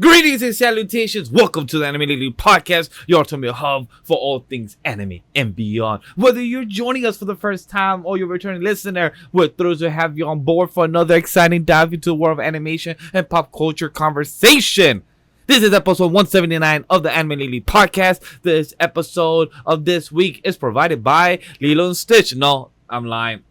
Greetings and salutations. Welcome to the Anime Daily Podcast, your ultimate hub for all things anime and beyond. Whether you're joining us for the first time or you're a returning listener, we're thrilled to have you on board for another exciting dive into the world of animation and pop culture conversation. This is episode 179 of the Anime Daily Podcast. This episode of this week is provided by Lilo Stitch. No, I'm lying.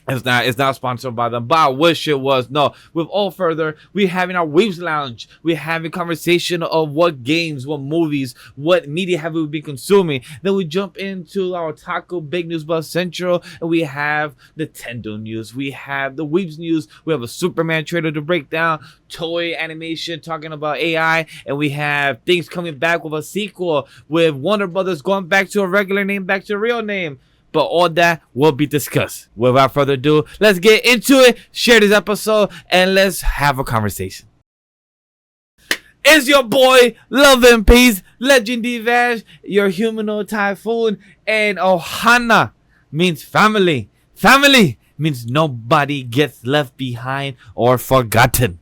It's not sponsored by them, but I wish it was. No, with all further, we're having our Weebs Lounge. We're having conversation of what games, what movies, what media have we been consuming. Then we jump into our Taco Big News Bus Central, and we have Nintendo news. We have the Weebs news. We have a Superman trailer to break down, Toei animation talking about AI, and we have things coming back with a sequel with Warner Brothers going back to a regular name, back to a real name. But all that will be discussed. Without further ado, let's get into it. Share this episode and let's have a conversation. It's your boy, Love and Peace, Legendary Vash, your humanoid typhoon, and Ohana means family. Family means nobody gets left behind or forgotten.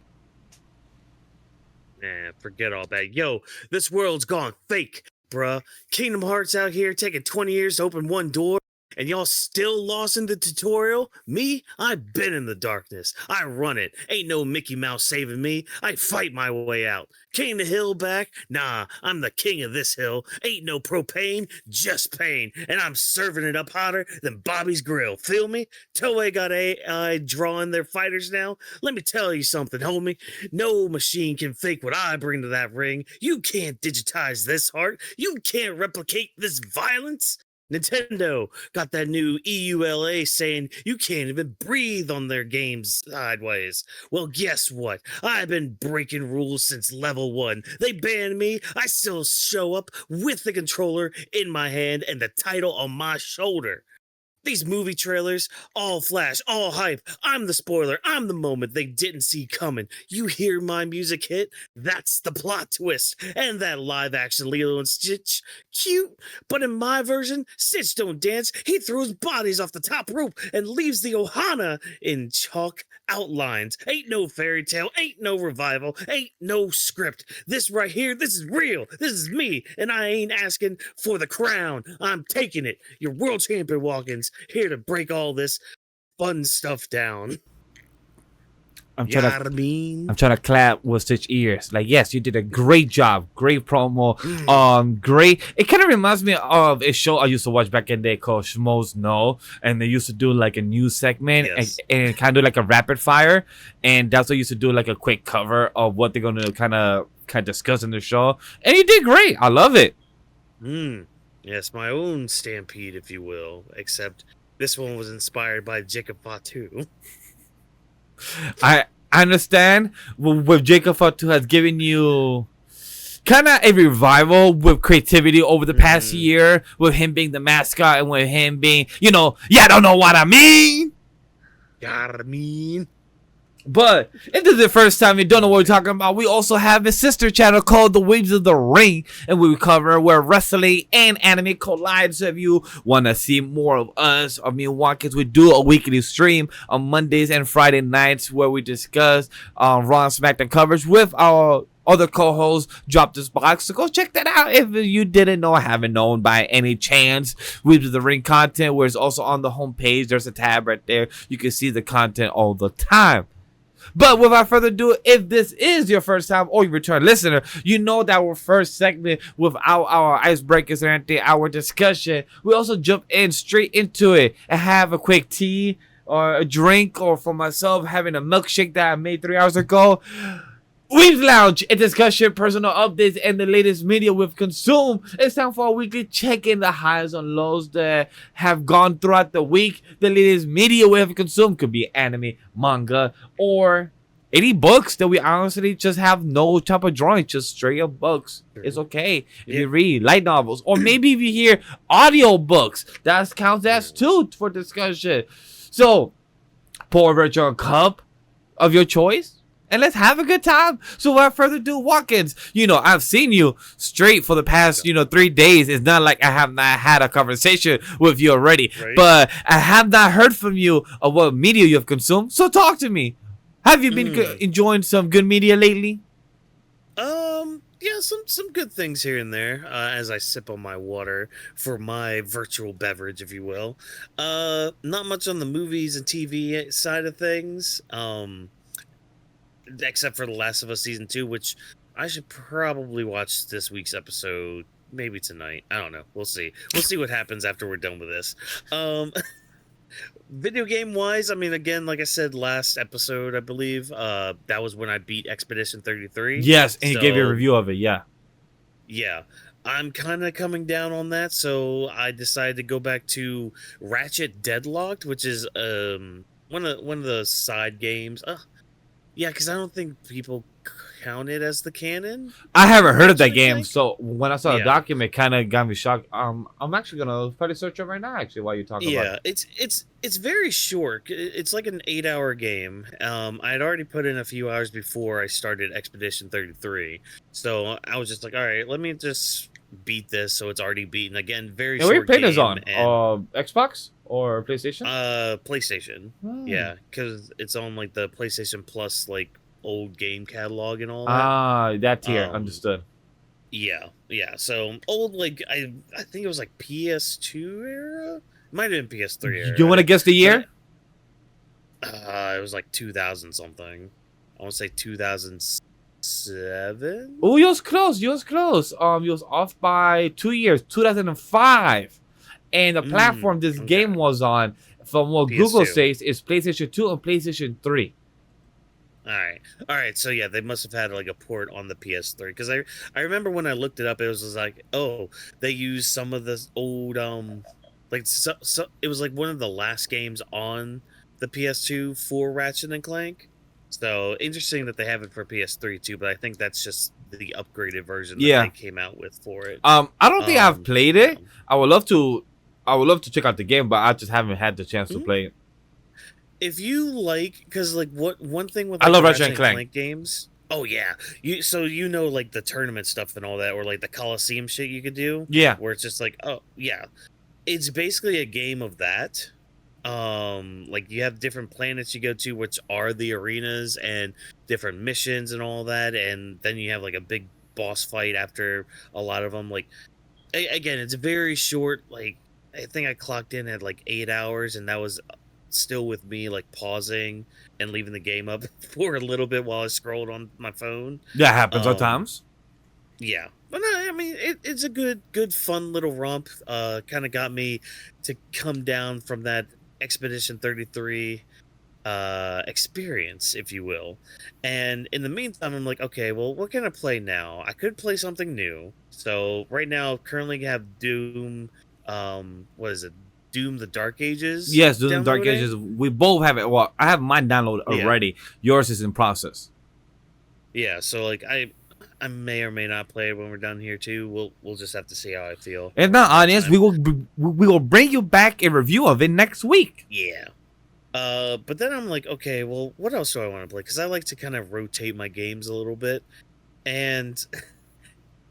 Forget all that. Yo, this world's gone fake, bruh. Kingdom Hearts out here taking 20 years to open one door. And y'all still lost in the tutorial? Me? I've been in the darkness. I run it. Ain't no Mickey Mouse saving me. I fight my way out. King the hill back? Nah, I'm the king of this hill. Ain't no propane, just pain. And I'm serving it up hotter than Bobby's grill. Feel me? Toei got AI drawing their fighters now. Let me tell you something, homie. No machine can fake what I bring to that ring. You can't digitize this heart. You can't replicate this violence. Nintendo got that new EULA saying you can't even breathe on their games sideways. Well, guess what? I've been breaking rules since level 1. They banned me. I still show up with the controller in my hand and the title on my shoulder. These movie trailers, all flash, all hype. I'm the spoiler. I'm the moment they didn't see coming. You hear my music hit? That's the plot twist. And that live action Lilo and Stitch, cute. But in my version, Stitch don't dance. He throws bodies off the top rope and leaves the Ohana in chalk outlines. Ain't no fairy tale. Ain't no revival. Ain't no script. This right here, this is real. This is me. And I ain't asking for the crown. I'm taking it. Your world champion, Whawkins. Here to break all this fun stuff down. I'm trying to clap with Stitch ears. Like, yes, you did a great job. Great promo. Great. It kind of reminds me of a show I used to watch back in the day called Schmoes Know. And they used to do like a news segment and kind of like a rapid fire. And that's what used to do like a quick cover of what they're going to kind of discuss in the show. And you did great. I love it. Yes, my own stampede, if you will, except this one was inspired by Jacob Fatu. I understand with Jacob Fatu has given you kind of a revival with creativity over the past year, with him being the mascot and with him being, I don't know what I mean. But if this is the first time you don't know what we're talking about, we also have a sister channel called The Weebs of the Ring, and we cover where wrestling and anime collide. So if you want to see more of us or me and Whawkins, we do a weekly stream on Mondays and Friday nights where we discuss Raw and SmackDown coverage with our other co-hosts. Drop this box, so go check that out if you didn't know or haven't known by any chance. Weebs of the Ring content, where it's also on the homepage. There's a tab right there. You can see the content all the time. But without further ado, if this is your first time or your return listener, you know that our first segment without our icebreakers or anything, our discussion, we also jump in straight into it and have a quick tea or a drink, or for myself, having a milkshake that I made 3 hours ago. Weebs Lounge, a discussion, personal updates, and the latest media we've consumed. It's time for a weekly check-in, the highs and lows that have gone throughout the week. The latest media we have consumed could be anime, manga, or any books that we honestly just have no type of drawing, just straight up books. It's okay if you read light novels, or maybe if you hear audio books, that counts as too for discussion. So pour over your cup of your choice and let's have a good time. So without further ado, Whawkins, I've seen you straight for the past, 3 days. It's not like I have not had a conversation with you already, right? But I have not heard from you of what media you have consumed. So talk to me. Have you been enjoying some good media lately? yeah, some good things here and there. As I sip on my water for my virtual beverage, if you will. Not much on the movies and TV side of things. Except for The Last of Us season 2, which I should probably watch this week's episode. Maybe tonight. I don't know. We'll see. We'll see what happens after we're done with this. Video game wise, I mean, again, like I said last episode, I believe, that was when I beat Expedition 33. Yes, and he gave you a review of it. Yeah. Yeah. I'm kind of coming down on that, so I decided to go back to Ratchet Deadlocked, which is one of the side games. Yeah, because I don't think people count it as the canon. I haven't heard of that game, so when I saw the Yeah. document, kind of got me shocked. I'm actually gonna try to search it right now. Actually, while you talk about it. It's very short. It's like an 8-hour game. I had already put in a few hours before I started Expedition 33, so I was just like, all right, let me just beat this. So it's already beaten. Again, very And short. where you playing this game, on? and, Xbox or PlayStation? PlayStation. Hmm. Yeah, because it's on like the PlayStation Plus like old game catalog and all that. That tier. Understood. Yeah. So old, like I think it was like PS2 era. Might have been PS3 era. You want to guess the year? It was like 2000 something. I want to say 2007. Oh, you was close. You was close. You was off by 2 years. 2005. And the platform this game was on, from what PS2. Google says, is PlayStation 2 and PlayStation 3. All right. So yeah, they must have had like a port on the PS3 because I remember when I looked it up, it was just like, oh, they used some of the old like so it was like one of the last games on the PS2 for Ratchet and Clank. So interesting that they have it for PS3 too, but I think that's just the upgraded version that they came out with for it. I don't think I've played it. I would love to check out the game, but I just haven't had the chance to play it. If you like, because like one thing with like, I love Ratchet Ratchet and Clank games. Oh yeah, you know like the tournament stuff and all that, or like the Coliseum shit you could do. Yeah, where it's just like, oh yeah, it's basically a game of that. Like you have different planets you go to, which are the arenas and different missions and all that, and then you have like a big boss fight after a lot of them. Like again, it's very short. Like I think I clocked in at like 8 hours, and that was still with me like pausing and leaving the game up for a little bit while I scrolled on my phone. That happens sometimes. Yeah, but no, I mean it's a good fun little romp. Kind of got me to come down from that Expedition 33 experience, if you will. And in the meantime, I'm like, okay, well, what can I play now? I could play something new. So right now, currently have Doom. What is it? Doom the Dark Ages? Yes, Doom the Dark Ages. We both have it. Well, I have mine downloaded already. Yours is in process. Yeah, so like I may or may not play it when we're done here too. We'll just have to see how I feel. If not, audience, we will bring you back a review of it next week. Yeah. But then I'm like, okay, well, what else do I want to play? Because I like to kind of rotate my games a little bit, and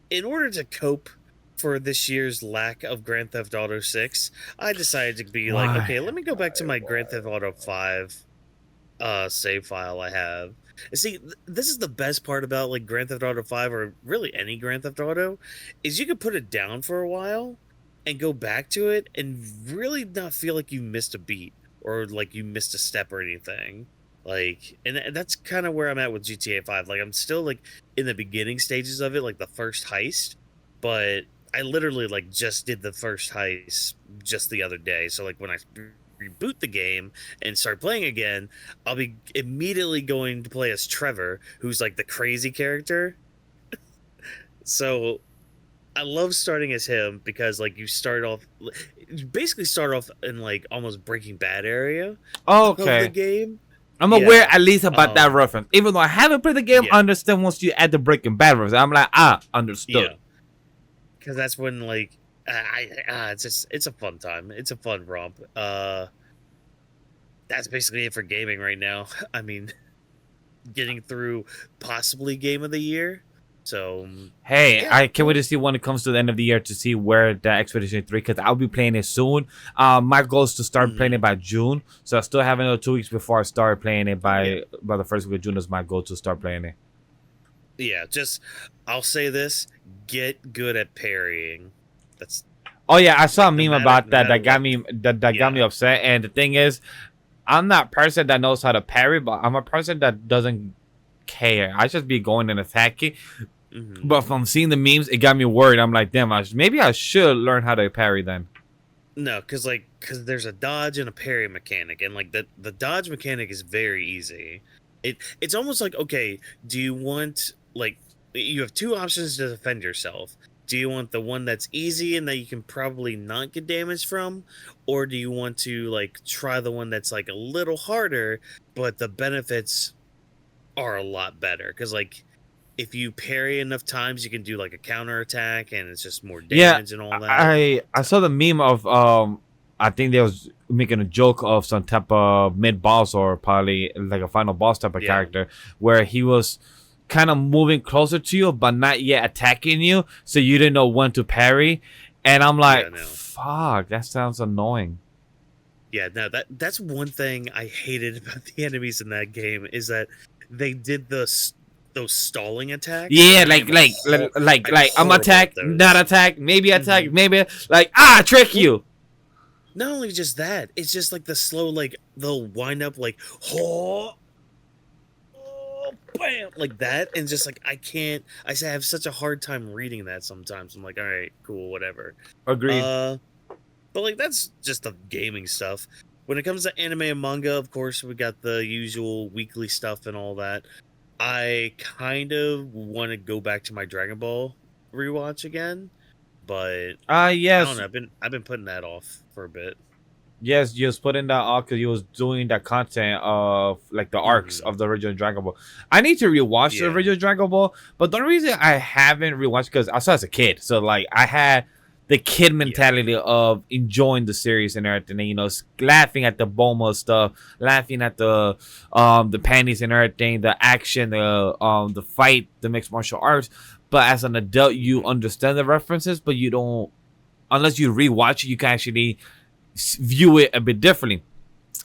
in order to cope for this year's lack of Grand Theft Auto 6, I decided to be like, okay, let me go back to my Grand Theft Auto 5 save file I have. And see, this is the best part about like Grand Theft Auto 5, or really any Grand Theft Auto, is you can put it down for a while and go back to it and really not feel like you missed a beat or like you missed a step or anything. Like, and that's kind of where I'm at with GTA 5. Like, I'm still like in the beginning stages of it, like the first heist, but I literally like just did the first heist just the other day. So like when I reboot the game and start playing again, I'll be immediately going to play as Trevor, who's like the crazy character. So I love starting as him because like you basically start off in like almost Breaking Bad area of the game. I'm aware at least about that reference. Even though I haven't played the game, I understand once you add the Breaking Bad reference. I'm like, understood. Yeah. Because that's when like it's a fun time. It's a fun romp. That's basically it for gaming right now. I mean, getting through possibly game of the year. So hey, I can't wait to see when it comes to the end of the year to see where the Expedition 3, because I'll be playing it soon. My goal is to start playing it by June, so I still have another 2 weeks before I start playing it. By the first week of June is my goal to start playing it. Yeah, just I'll say this: get good at parrying. That's Oh yeah, I saw a like meme about no that matter that got what. me that got me Yeah. upset. And the thing is, I'm not a person that knows how to parry, but I'm a person that doesn't care. I just be going and attacking. Hmm. But from seeing the memes, it got me worried. I'm like, damn, maybe I should learn how to parry then. No, because there's a dodge and a parry mechanic, and like the dodge mechanic is very easy. It's almost like, okay, do you want, like, you have two options to defend yourself. Do you want the one that's easy and that you can probably not get damaged from, or do you want to like try the one that's like a little harder, but the benefits are a lot better? Because like if you parry enough times, you can do like a counter attack, and it's just more Yeah, damage and all that. I So, saw the meme of I think they was making a joke of some type of mid boss or probably like a final boss type of yeah, character where he was kind of moving closer to you but not yet attacking you, so you didn't know when to parry. And I'm yeah, like, no. fuck, that sounds annoying. Yeah, no, that's one thing I hated about the enemies in that game is that they did those stalling attacks, Yeah, and I'm I'm horrible at attack, not those. attack, maybe Hmm. attack, maybe like trick Well, you. not only just that, it's just like the slow, like they'll wind up like oh, oh bam like that, and just like I can't. Have such a hard time reading that sometimes. I'm like, all right, cool, whatever. Agreed. Uh, but like that's just the gaming stuff. When it comes to anime and manga, of course, we got the usual weekly stuff and all that. I kind of want to go back to my Dragon Ball rewatch again, but I don't Yes, know. I've been putting that off for a bit. yes, you was putting that off because you was doing that content of like the arcs Hmm. of the original Dragon Ball. I need to rewatch the Yeah, original Dragon Ball, but the only reason I haven't rewatched because I saw as a kid, so like I had the kid yeah, mentality of enjoying the series and everything, and, laughing at the Boma stuff, laughing at the panties and everything, the action, the fight, the mixed martial arts. But as an adult, you hmm, understand the references, but you don't unless you rewatch it, you can actually view it a bit differently.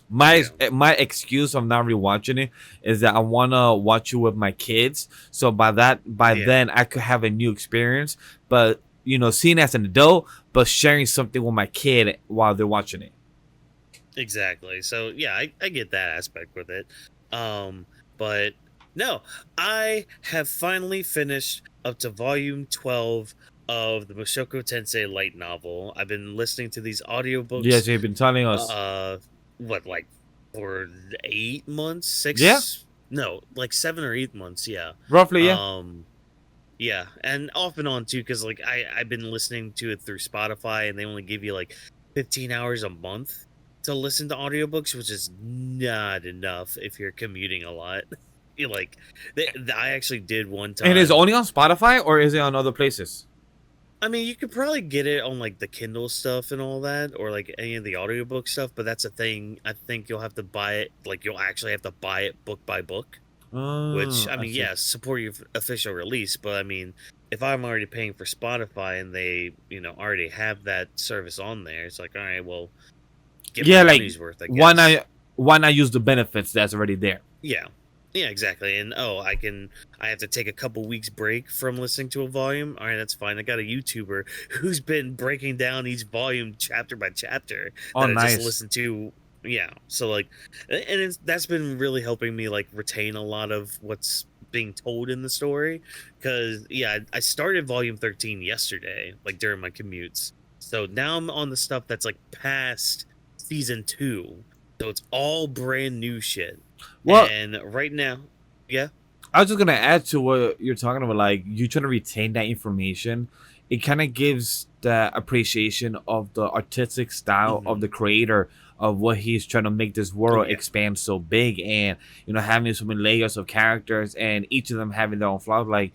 yeah, My excuse of not rewatching it is that I wanna watch it with my kids. So by yeah. then I could have a new experience. But seeing as an adult, but sharing something with my kid while they're watching it. Exactly. So yeah, I get that aspect with it. Um, but no, I have finally finished up to volume 12 of the Mushoku Tensei light novel. I've been listening to these audiobooks Yes, you've been telling us. uh what, like, for 8 months, Yeah, 6, no, like 7 or 8 months, yeah. roughly. Yeah. Um yeah, and off and on too, because like I've been listening to it through Spotify, and they only give you like 15 hours a month to listen to audiobooks, which is not enough if you're commuting a lot. You like, I actually did one And is it time. only on Spotify or is it on other places? I mean, you could probably get it on like the Kindle stuff and all that, or like any of the audiobook stuff, but that's a thing. I think you'll have to buy it, like you'll actually have to buy it book by book. Which, I I mean, see. yeah, support your official release, but I mean, if I'm already paying for Spotify and they, already have that service on there, it's like, all right, well, get my Yeah, like money's worth, I why guess. not? Why not use the benefits that's already there? Yeah. Yeah, exactly. And oh, I have to take a couple weeks break from listening to a volume. All right, that's fine. I got a YouTuber who's been breaking down each volume chapter by chapter Oh, that I just nice. listened to. Yeah. So like, and that's been really helping me like retain a lot of what's being told in the story. Cause yeah, I started volume 13 yesterday, like during my commutes. So now I'm on the stuff that's like past season 2. So it's all brand new shit. Well, And right now, yeah. I was just gonna add to what you're talking about. Like you trying to retain that information, it kind of gives the appreciation of the artistic style of Hmm. the creator of what he's trying to make this Oh world yeah. expand so big, and having so many layers of characters and each of them having their own flaws. Like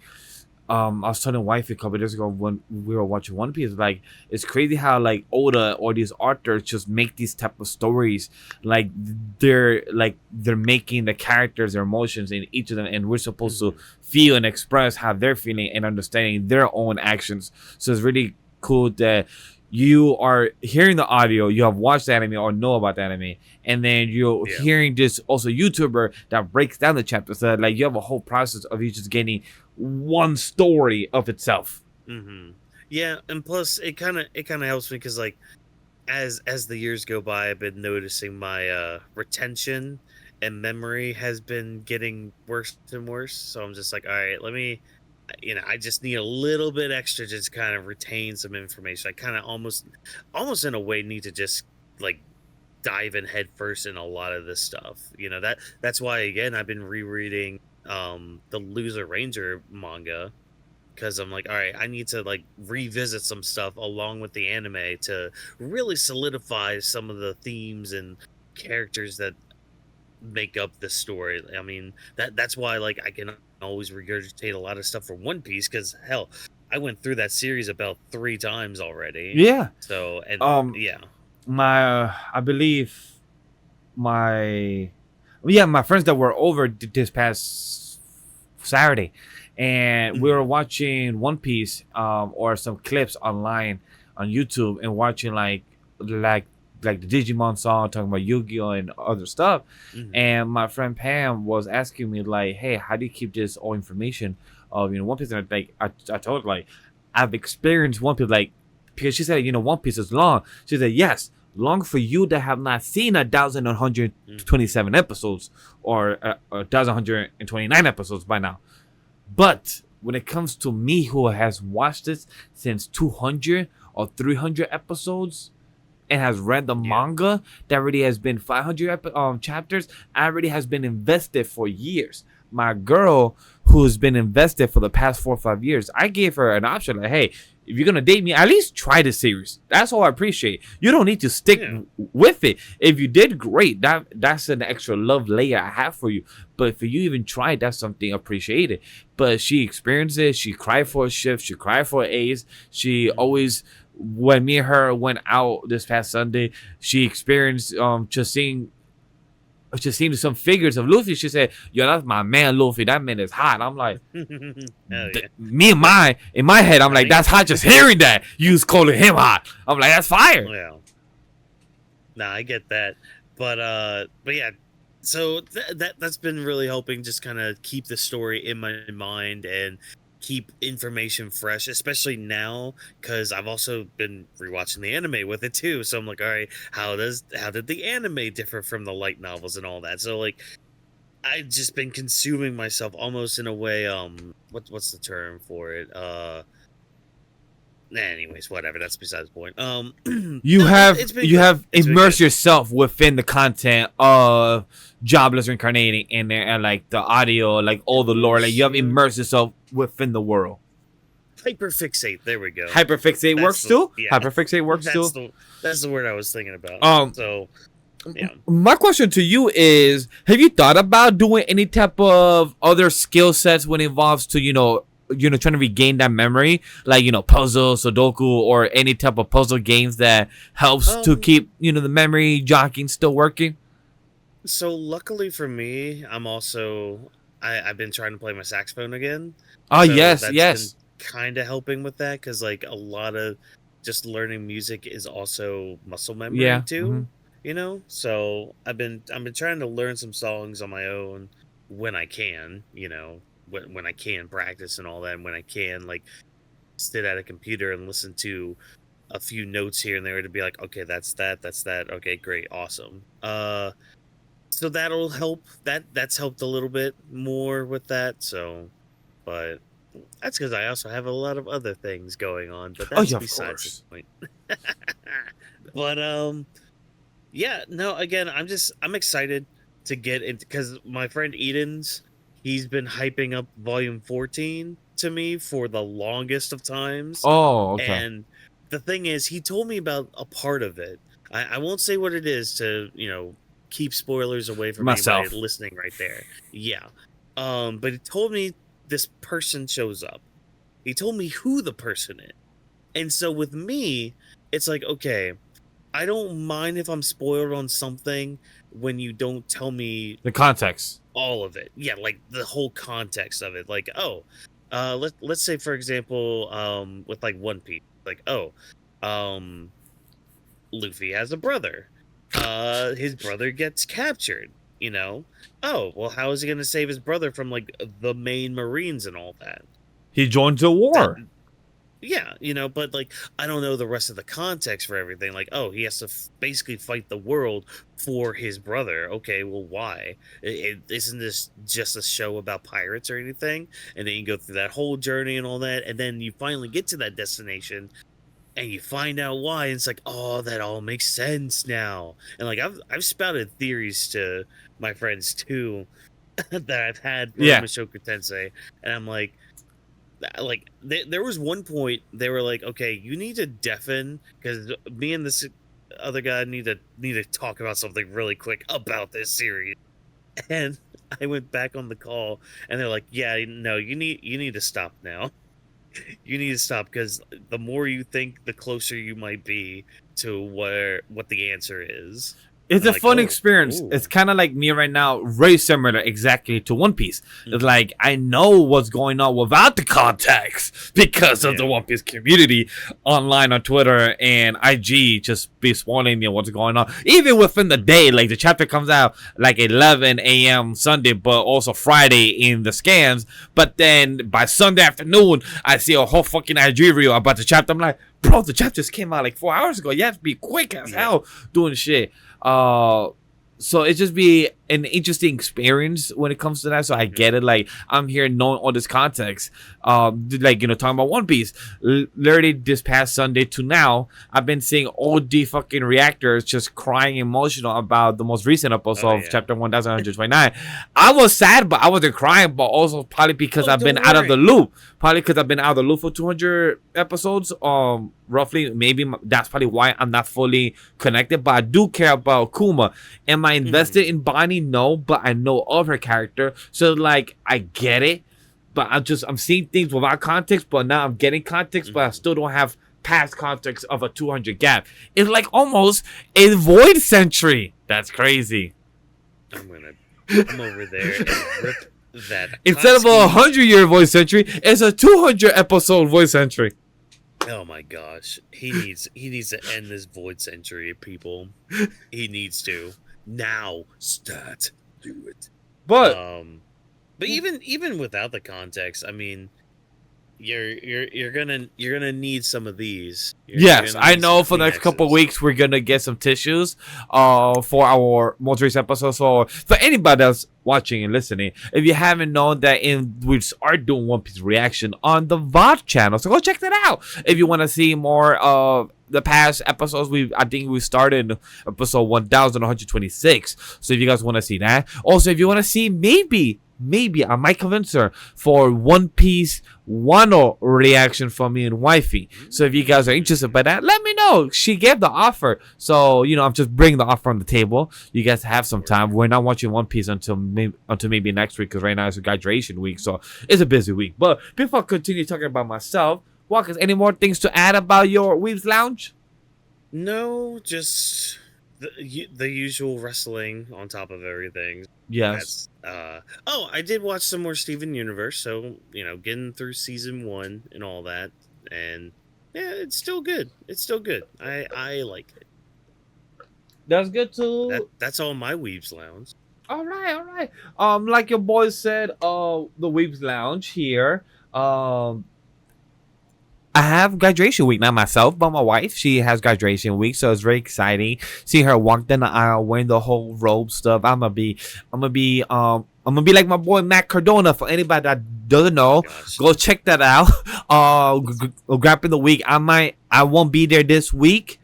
I was telling wife a couple days ago when we were watching One Piece, like it's crazy how like Oda or these authors just make these type of stories, like they're making the characters, their emotions in each of them, and we're supposed to Hmm. feel and express how they're feeling and understanding their own actions. So it's really cool that you are hearing the audio, you have watched the anime or know about the anime, and then you're Yeah. hearing this also YouTuber that breaks down the chapters. So like you have a whole process of you just getting one story of itself. Yeah, and plus it kind of helps me because like as the years go by, I've been noticing my retention and memory has been getting worse and worse. So I'm just like, all right, let me, I just need a little bit extra just kind of retain some information. I kind of almost in a way need to just like dive in head first in a lot of this stuff. That's why again I've been rereading the Loser Ranger manga, because I'm like, all right, I need to like revisit some stuff along with the anime to really solidify some of the themes and characters that make up the story. I mean, that's why like I can always regurgitate a lot of stuff from One Piece, because hell, I went through that series about 3 times already. Yeah. So and yeah, I believe my friends that were over this past Saturday, and we were watching One Piece or some clips online on YouTube, and watching like the Digimon song, talking about Yu-Gi-Oh and other stuff. And my friend Pam was asking me like, hey, how do you keep this all information of One Piece? And like I told her like, I've experienced One Piece, like, because she said One Piece is long. She said yes, long for you that have not seen 1,127 episodes or 1,129 episodes by now. But when it comes to me, who has watched this since 200 or 300 episodes and has read the manga that already has been 500 chapters, I already has been invested for years. My girl, who's been invested for the past 4 or 5 years, I gave her an option like, hey, if you're gonna date me, at least try the series. That's all I appreciate. You don't need to stick with it. If you did, great. That's an extra love layer I have for you. But if you even tried, that's something appreciated. But she experienced it. She cried for a shift. She cried for A's. She always, when me and her went out this past Sunday, she experienced just seeing some figures of Luffy. She said, yo, that's my man Luffy. That man is hot. I'm like, me and in my head, I'm like, that's hot just hearing that. You was calling him hot. I'm like, that's fire. Yeah. Nah, I get that. But yeah, so that's been really helping just kind of keep the story in my mind and keep information fresh, especially now because I've also been rewatching the anime with it too. So I'm like, all right, how did the anime differ from the light novels and all that? So like, I've just been consuming myself almost in a way. What's the term for it? Anyways, whatever. That's besides the point. You have immersed yourself within the content of Jobless Reincarnating in there, and like the audio, like all the lore. Like you have immersed yourself within the world. Hyperfixate. There we go. Hyperfixate works too. Yeah. Hyperfixate works too. That's the word I was thinking about. So, yeah. My question to you is: have you thought about doing any type of other skill sets when it involves to trying to regain that memory, like puzzle, Sudoku, or any type of puzzle games that helps to keep the memory jogging still working? So luckily for me, I'm also I've been trying to play my saxophone again. Oh, so yes. Kind of helping with that, because like a lot of just learning music is also muscle memory too. So I've been trying to learn some songs on my own when I can. When I can practice and all that, and when I can like sit at a computer and listen to a few notes here and there to be like, okay, that's that, okay, great, awesome. So that'll help. That's helped a little bit more with that. So, but that's because I also have a lot of other things going on. But that's besides the point. But yeah, no. Again, I'm excited to get into, because my friend Eden's, he's been hyping up volume 14 to me for the longest of times. Oh, okay. And the thing is, he told me about a part of it. I won't say what it is to keep spoilers away from anybody listening right there. Yeah. But he told me this person shows up. He told me who the person is. And so with me, it's like, okay, I don't mind if I'm spoiled on something when you don't tell me the context. All of it. Yeah, like the whole context of it. Like, let's say for example, with like One Piece, like, Luffy has a brother. His brother gets captured. you know. Oh, well, how is he going to save his brother from like the main Marines and all that? He joins the That war. Yeah, but like I don't know the rest of the context for everything. Like, oh, he has to basically fight the world for his brother. Okay, well, why? Isn't this just a show about pirates or anything? And then you go through that whole journey and all that, and then you finally get to that destination, and you find out why. And it's like, oh, that all makes sense now. And like I've spouted theories to my friends too that I've had for Mushoku Tensei, and I'm like there was one point they were like, okay, you need to deafen, because me and this other guy need to talk about something really quick about this series. And I went back on the call, and they're like, yeah, no, you need to stop now. You need to stop, because the more you think, the closer you might be to what the answer is. It's a fun experience. Ooh. It's kind of like me right now, very similar exactly to One Piece. It's like, I know what's going on without the context because of the One Piece community online on Twitter and IG just be spoiling me what's going on. Even within the day, like the chapter comes out like 11 a.m. Sunday, but also Friday in the scans. But then by Sunday afternoon, I see a whole fucking IG reel about the chapter. I'm like, bro, the chapter just came out like 4 hours ago. You have to be quick as hell doing shit. So it just be an interesting experience when it comes to that. So I get it. Like, I'm here knowing all this context. Like, talking about One Piece. Literally this past Sunday to now, I've been seeing all the fucking reactors just crying emotional about the most recent episode of chapter 1129. I was sad, but I wasn't crying, but also probably because I've been out of the loop. Probably because I've been out of the loop for 200 episodes. Roughly, maybe that's probably why I'm not fully connected. But I do care about Kuma. Am I invested in Bonnie? No, but I know of her character, so like I get it. But I'm seeing things without context, but now I'm getting context, but I still don't have past context of a 200 gap. It's like almost a void century. That's crazy. I'm over there and rip that. Instead of a 100-year void century, it's a 200 episode void century. Oh my gosh, he needs to end this void century, people. He needs to now. Start do it. But even without the context, I mean, you're gonna need some of these. Yes, I know. For the next couple of weeks, we're gonna get some tissues for our most recent episode. So for anybody that's watching and listening, if you haven't known that, we are doing One Piece reaction on the VOD channel, so go check that out if you want to see more of the past episodes. I think we started episode 1126. So if you guys want to see that, also if you want to see maybe I might convince her for One Piece Wano reaction from me and wifey. So if you guys are interested by that, let me know. She gave the offer, so I'm just bringing the offer on the table. You guys have some time. We're not watching One Piece until maybe next week, because right now it's a graduation week, so it's a busy week. But before I continue talking about myself, Whawkins, any more things to add about your Weebs Lounge? No, just the usual wrestling on top of everything. Yes. I did watch some more Steven Universe, so getting through season 1 and all that, and yeah, it's still good. I like it. That's good too. That's all my Weebs Lounge. All right. Like your boy said, the Weebs Lounge here. I have graduation week, not myself, but my wife. She has graduation week, so it's very exciting. Seeing her walk down the aisle wearing the whole robe stuff. I'm gonna be like my boy Matt Cardona. For anybody that doesn't know, go check that out. Grabbing the week. I won't be there this week,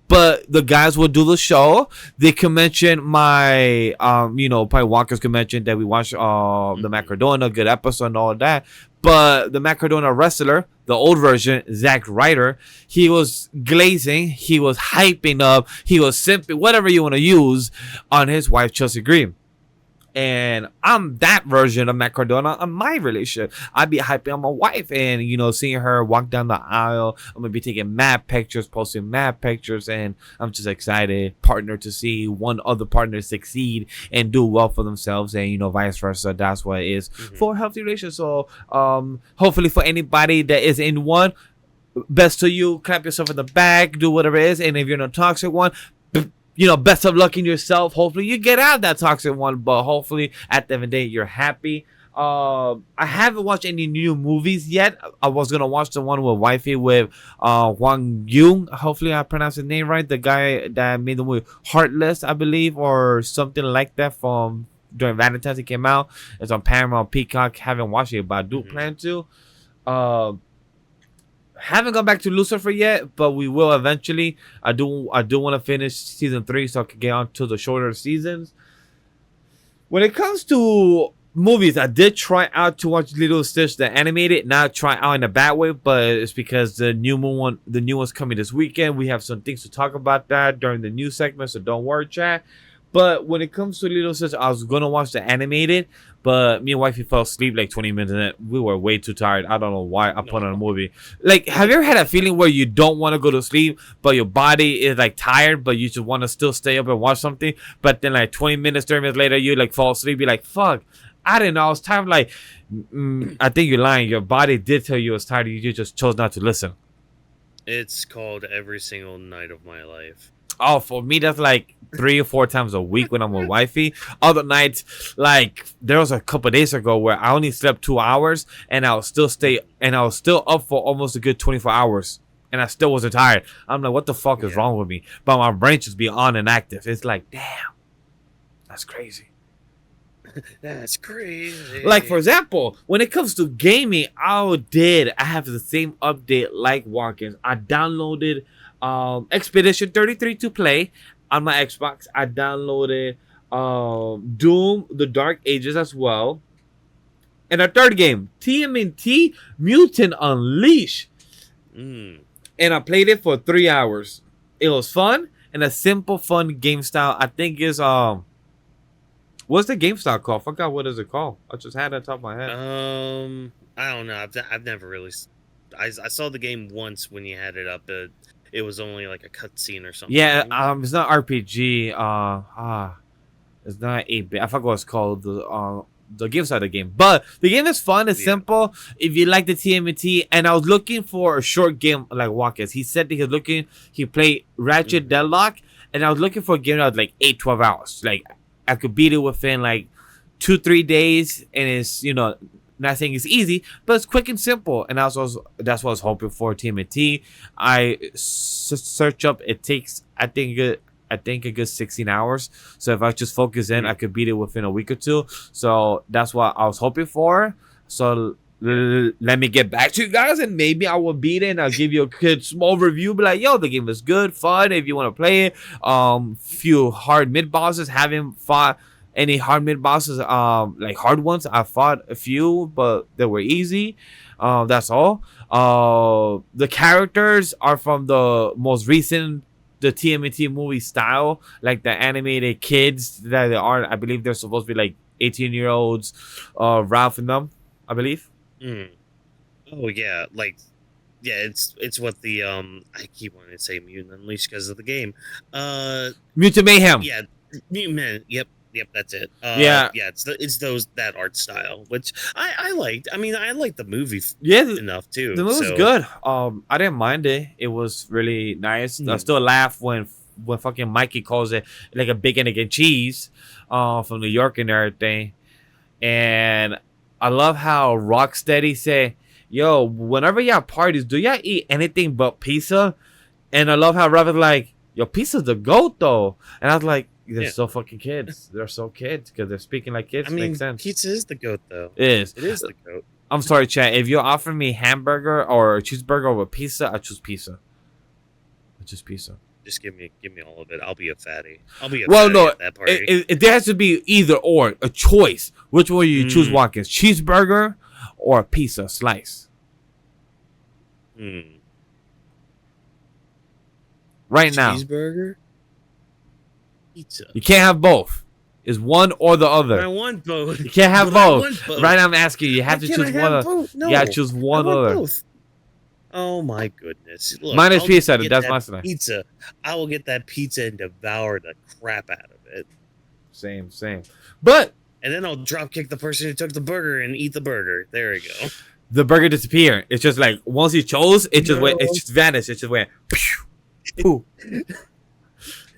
but the guys will do the show. They can mention my probably Walker's convention that we watched the Matt Cardona, good episode and all that. But the Matt Cardona wrestler, the old version, Zack Ryder, he was glazing, he was hyping up, he was simping, whatever you want to use, on his wife, Chelsea Green. And I'm that version of Matt Cardona on my relationship. I'd be hyping on my wife and, seeing her walk down the aisle. I'm going to be taking mad pictures, posting mad pictures, and I'm just excited, partner, to see one other partner succeed and do well for themselves, and, vice versa. That's what it is for a healthy relationship. So, hopefully for anybody that is in one, best to you, clap yourself in the back, do whatever it is. And if you're in a toxic one, best of luck in yourself. Hopefully you get out of that toxic one, but hopefully at the end of the day you're happy. I haven't watched any new movies yet. I was gonna watch the one with wifey with Hwang Yung. Hopefully I pronounced his name right. The guy that made the movie Heartless, I believe, or something like that from during Valentine's. It came out. It's on Paramount Peacock. Haven't watched it, but I do plan to. Haven't gone back to Lucifer yet, but we will eventually. I do want to finish season 3 so I can get on to the shorter seasons. When it comes to movies, I did try out to watch Lilo Stitch the animated. Not try out in a bad way, but it's because the new one's coming this weekend. We have some things to talk about that during the news segment, so don't worry, chat. But when it comes to Lilo Stitch, I was gonna watch the animated, but me and wifey fell asleep like 20 minutes in. We were way too tired. I don't know why I put on a movie. Like, have you ever had a feeling where you don't want to go to sleep, but your body is like tired, but you just want to still stay up and watch something, but then like 20 minutes, 30 minutes later, you like fall asleep. You're like, fuck, I didn't know I was tired. Like, I think you're lying. Your body did tell you it was tired. You just chose not to listen. It's called every single night of my life. Oh, for me, that's like 3 or 4 times a week when I'm with wifey. Other nights, like there was a couple of days ago where I only slept 2 hours and I was still up for almost a good 24 hours and I still wasn't tired. I'm like, what the fuck is wrong with me? But my brain just be on and active. It's like, damn, that's crazy. That's crazy. Like, for example, when it comes to gaming, I have the same update like Whawkins. I downloaded Expedition 33 to play on my Xbox. I downloaded Doom the Dark Ages as well. And a third game, TMNT Mutant Unleashed. And I played it for 3 hours. It was fun and a simple, fun game style. I think is what's the game style called? I forgot what is it called. I just had it on top of my head. I don't know. I've never really. I saw the game once when you had it up. It was only like a cutscene or something. Yeah, it's not RPG. It's not 8-bit. I forgot what it's called. The game side of the game, but the game is fun. It's simple. If you like the TMNT, and I was looking for a short game like Whawkins. He said he played Ratchet Deadlocked, and I was looking for a game that was like 8-12 hours. Like I could beat it within like 2-3 days, and it's not saying it's easy, but it's quick and simple. And that's what I was hoping for. TMNT. I search up. It takes I think a good 16 hours. So if I just focus in, I could beat it within a week or 2. So that's what I was hoping for. So let me get back to you guys, and maybe I will beat it. And I'll give you a good small review. Be like, yo, the game is good, fun. If you want to play it, few hard mid bosses. Haven't fought any hard mid bosses, like hard ones. I fought a few, but they were easy. That's all. The characters are from the most recent, the TMNT movie style, like the animated kids that they are. I believe they're supposed to be like 18-year-olds, Ralph and them, I believe. Oh yeah, it's what the I keep wanting to say Mutant Unleashed because of the game. Mutant Mayhem. Yeah, Mutant. Yep, that's it. It's that art style, which I liked. I mean, I liked the movie enough too. The movie was good. I didn't mind it. It was really nice. I still laugh when fucking Mikey calls it like a bacon egg and cheese from New York and everything. And I love how Rocksteady say, yo, whenever y'all parties, do y'all eat anything but pizza? And I love how Robin's like, yo, pizza's the GOAT though. And I was like, they're so fucking kids. They're so kids because they're speaking like kids. I mean, makes sense. Pizza is the GOAT though. It is. It is the GOAT. I'm sorry, chat. If you offer me hamburger or cheeseburger over pizza, I choose pizza. I choose pizza. Just give me all of it. I'll be a fatty. I'll be a fatty at that party. There has to be either or, a choice. Which one you choose, Whawkins? Cheeseburger or a pizza slice? Right now. Cheeseburger? Pizza. You can't have both. It's one or the other. I want both. You can't have both. Right now I'm asking you. You have to choose one. No. You gotta choose one or the other. Both. Oh my goodness. Look, mine is pizza. That's my style. Pizza. I will get that pizza and devour the crap out of it. Same. But and then I'll drop kick the person who took the burger and eat the burger. There we go. The burger disappeared. It's just like once you chose, it just went. It just vanished. It just went. Phew.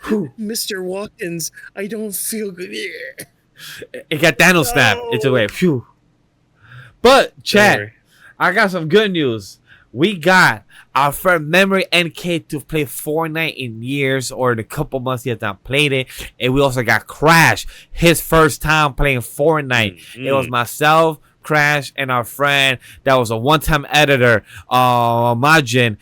Mr. Whawkins, I don't feel good. It got Thanos snap. It's away. Phew. But chat, I got some good news. We got our friend Memory NK to play Fortnite in years or in a couple months he has not played it. And we also got Crash, his first time playing Fortnite. It was myself, Crash, and our friend that was a one-time editor, Majin.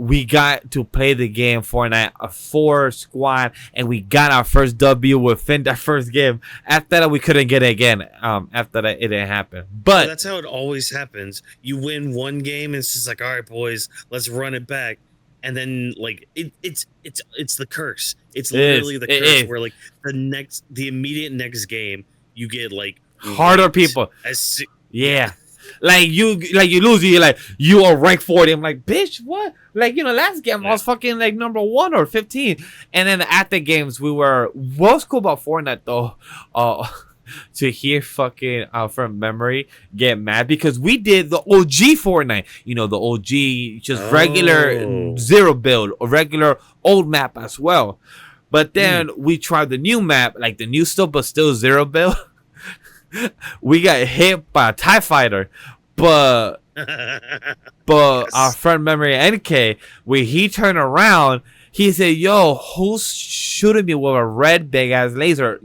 We got to play the game Fortnite, a 4 squad, and we got our first W within that first game. After that, we couldn't get it again. After that, it didn't happen. But that's how it always happens. You win one game, and it's just like, all right, boys, let's run it back. And then, like, it's the curse. It's literally the curse where, like, the immediate next game, you get like harder people. Yeah. Like you lose, you are rank 40. I'm like, bitch, what? Like, last game I was fucking like number 1 or 15. And then at the games what's cool about Fortnite though, to hear fucking from Memory get mad because we did the OG Fortnite, the OG just regular zero build or regular old map as well. But then we tried the new map, like the new stuff, but still zero build. We got hit by a TIE fighter, but our friend Memory NK, when he turned around, he said, yo, who's shooting me with a red big ass laser?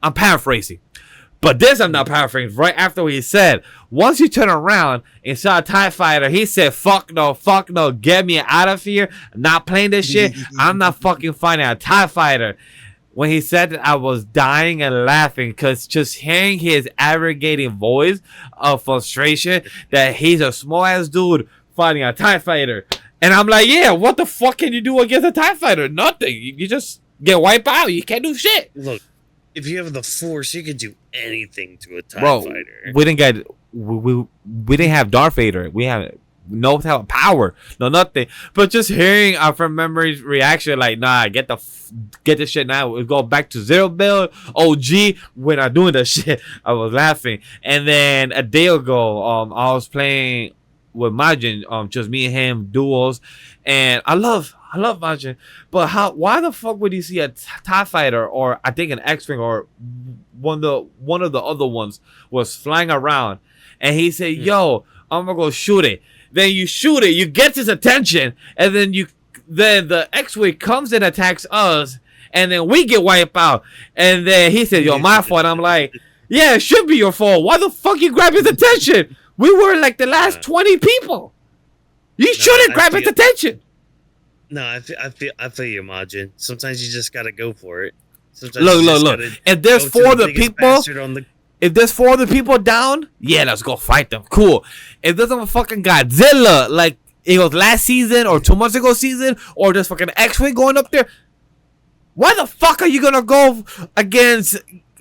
I'm paraphrasing, but this I'm not paraphrasing. Right after what he said, once you turn around and saw a TIE fighter, he said, fuck no, get me out of here. I'm not playing this shit. I'm not fucking fighting a TIE fighter. When he said that, I was dying and laughing because just hearing his aggregating voice of frustration that he's a small ass dude fighting a TIE fighter. And I'm like, yeah, what the fuck can you do against a TIE fighter? Nothing. You just get wiped out. You can't do shit. Look, if you have the Force, you can do anything to a TIE fighter. We didn't have Darth Vader. We have no power, no nothing. But just hearing our friend Memory's reaction, like, nah, get this shit now. We go back to zero build. OG, we're not doing that shit. I was laughing. And then a day ago, I was playing with Majin, just me and him duels, and I love Majin. But why the fuck would you see a TIE fighter or I think an X-wing or one of the other ones was flying around, and he said, "Yo, I'm gonna go shoot it." Then you shoot it, you get his attention, and then the X-wing comes and attacks us, and then we get wiped out. And then he said, "Yo, my fault." I'm like, "Yeah, it should be your fault. Why the fuck you grab his attention? We were like the last 20 people. You shouldn't grab his attention." No, I feel you, Majin. Sometimes you just gotta go for it. Sometimes look. If there's 4 other people, if there's 4 other people down, yeah, let's go fight them. Cool. If there's a fucking Godzilla, like it was last season or 2 months ago season, or there's fucking X-wing going up there, why the fuck are you gonna go against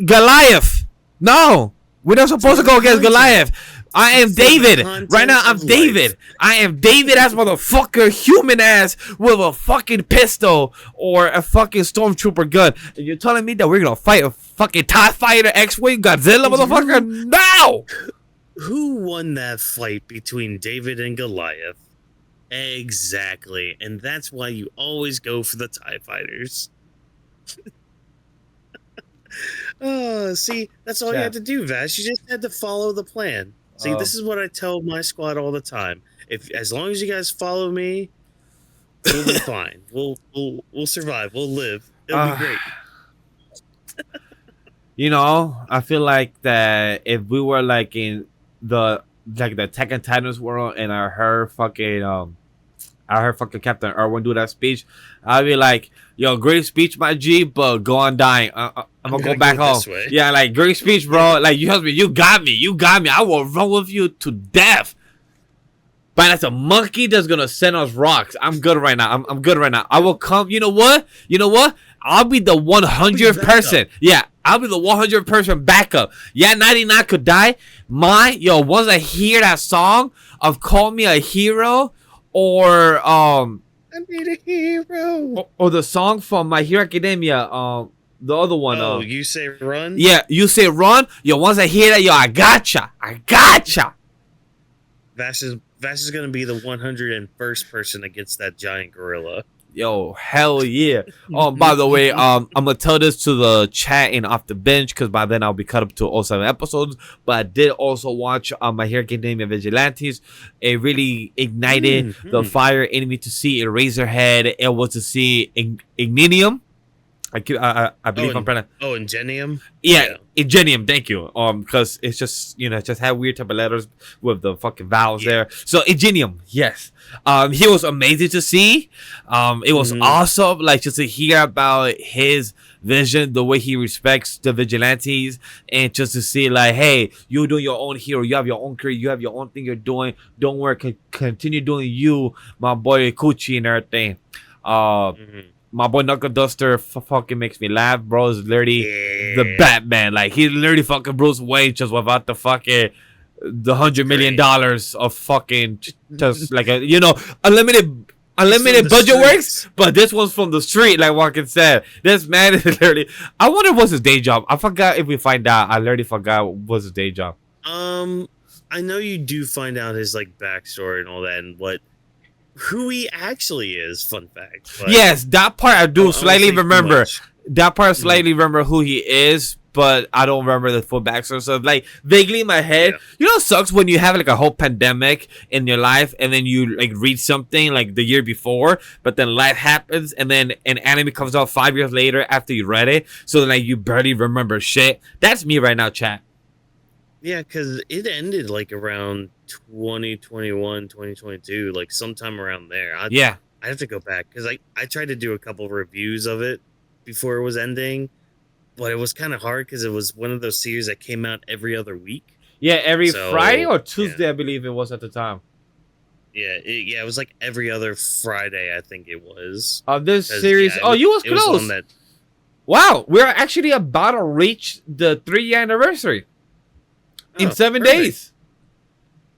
Goliath? No, we're not supposed to go against Goliath. I am David. Right now, I'm David. I am David ass motherfucker, human ass with a fucking pistol or a fucking stormtrooper gun. And you're telling me that we're gonna fight a fucking TIE fighter, X-wing, Godzilla, motherfucker? No! Who won that fight between David and Goliath? Exactly. And that's why you always go for the TIE fighters. See, that's all you had to do, Vash. You just had to follow the plan. See, this is what I tell my squad all the time. As long as you guys follow me, we'll be fine. We'll survive. We'll live. It'll be great. I feel like that if we were like in the Attack on Titans world, and I heard fucking Captain Irwin do that speech, I'd be like, yo, great speech, my G, but go on dying. I'm gonna go back home. Yeah, like, great speech, bro. Like, you got me. I will run with you to death. But that's a monkey that's gonna send us rocks. I'm good right now. I'm good right now. I will come. You know what? I'll be the 100th person. Yeah, I'll be the 100th person backup. Yeah, 99 could die. Once I hear that song of Call Me a Hero, or I need a hero, or the song from My Hero Academia, the other one. You Say Run. Yeah, You Say Run. Once I hear that, I gotcha. Vash is gonna be the 101st person against that giant gorilla. Yo, hell yeah. By the way, I'm gonna tell this to the chat and off the bench because by then I'll be cut up to all 7 episodes. But I did also watch My Hero Academia Vigilantes. It really ignited the fire in me to see Eraserhead. It was to see Igninium. I believe I'm pronouncing. Oh, Ingenium. Yeah, Ingenium. Thank you. Because it's just it just had weird type of letters with the fucking vowels there. So Ingenium, yes. He was amazing to see. It was awesome, like just to hear about his vision, the way he respects the vigilantes, and just to see like, hey, you're doing your own hero. You have your own career. You have your own thing you're doing. Don't worry. Continue doing you, my boy Kuchi and everything. My boy Knuckle Duster fucking makes me laugh, bro. Is literally the Batman. Like, he's literally fucking Bruce Wayne just without the fucking the $100 million of fucking just like a unlimited budget works. But this one's from the street, like Whawkins said. This man is literally. I wonder what's his day job. I forgot if we find out. I literally forgot what's his day job. I know you do find out his like backstory and all that, and who he actually is. Fun fact. Yes, that part I do slightly remember. That part I slightly remember who he is, but I don't remember the full backstory. So like vaguely in my head, you know, it sucks when you have like a whole pandemic in your life, and then you like read something like the year before, but then life happens, and then an anime comes out 5 years later after you read it, so like you barely remember shit. That's me right now, chat. Yeah, because it ended like around 2021, 2022, like sometime around there. I have to go back because I tried to do a couple of reviews of it before it was ending, but it was kind of hard because it was one of those series that came out every other week. Yeah, every Friday or Tuesday, I believe it was at the time. Yeah, it was like every other Friday, I think it was. This series, you was close. Wow, we're actually about to reach the 3-year anniversary. In 7 days.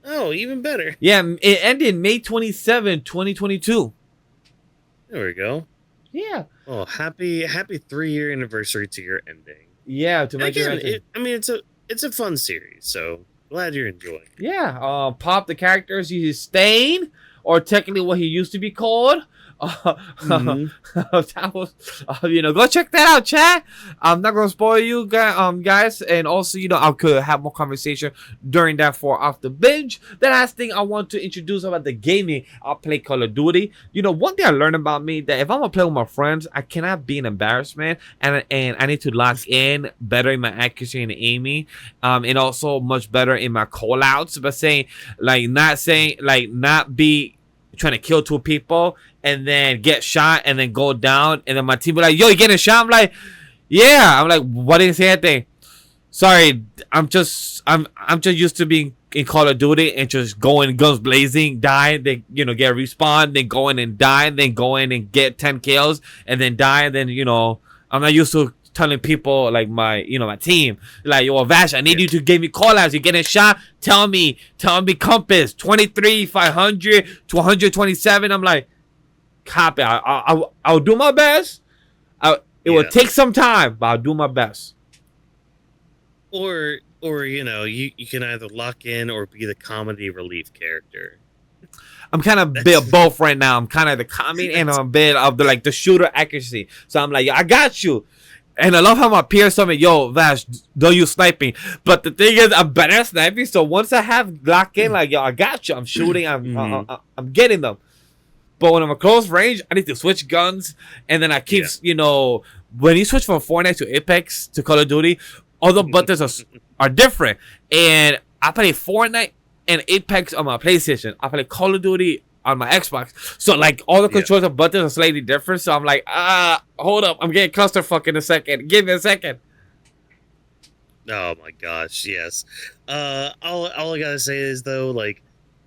Oh, even better. Yeah, it ended May 27, 2022. There we go. Yeah. Oh, happy 3-year anniversary to your ending. Yeah, to make it. I mean, it's a fun series, so glad you're enjoying. Yeah. Pop the characters he's staying, or technically what he used to be called. That was, go check that out, chat. I'm not gonna spoil you guys, and also I could have more conversation during that for off the binge. The last thing I want to introduce about the gaming, I'll play Call of Duty. One thing I learned about me, that if I'm gonna play with my friends, I cannot be an embarrassment, and I need to lock in better in my accuracy and aiming, and also much better in my call outs. But not be trying to kill 2 people and then get shot and then go down, and then my team be like, yo, you getting shot? I'm like, yeah. I'm like, what didn't say anything? Sorry, I'm just used to being in Call of Duty and just going guns blazing, die, then get respawn, then go in and die, then go in and get 10 kills and then die, and then I'm not used to telling people like my team, like, yo, Vash, I need you to give me call outs. You're getting shot. Tell me compass 23 500 to 127. I'm like, copy. I'll do my best. It will take some time, but I'll do my best. Or you can either lock in or be the comedy relief character. I'm kind of a bit of both right now. I'm kind of the comedy and I'm a bit of the shooter accuracy. So I'm like, I got you. And I love how my peers tell me, yo, Vash, don't use sniping. But the thing is, I'm better at sniping. So once I have locked in, like, yo, I got you. I'm shooting. I'm getting them. But when I'm at close range, I need to switch guns. And then I keep, when you switch from Fornite to Apex to Call of Duty, all the buttons are different. And I play Fortnite and Apex on my PlayStation. I play Call of Duty on my Xbox. So like all the controls and buttons are slightly different. So I'm like, hold up, I'm getting clusterfuck in a second. Give me a second. Oh my gosh, yes. All I gotta say is though, like,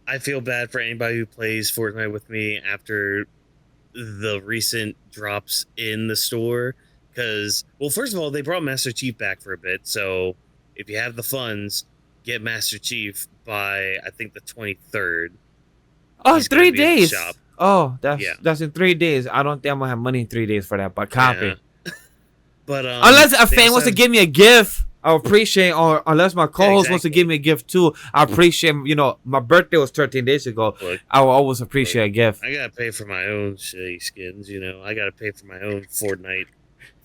I feel bad for anybody who plays Fortnite with me after the recent drops in the store. Because, well, first of all, they brought Master Chief back for a bit. So if you have the funds, get Master Chief by I think the 23rd. Oh, it's 3 days. Oh, that's in 3 days. I don't think I'm gonna have money in 3 days for that, but copy. But unless a fan wants to give me a gift, I appreciate, or unless my co-host wants to give me a gift too, I appreciate. You know, my birthday was 13 days ago. Look, I will always appreciate a gift. I gotta pay for my own shitty skins. You know, I gotta pay for my own Fortnite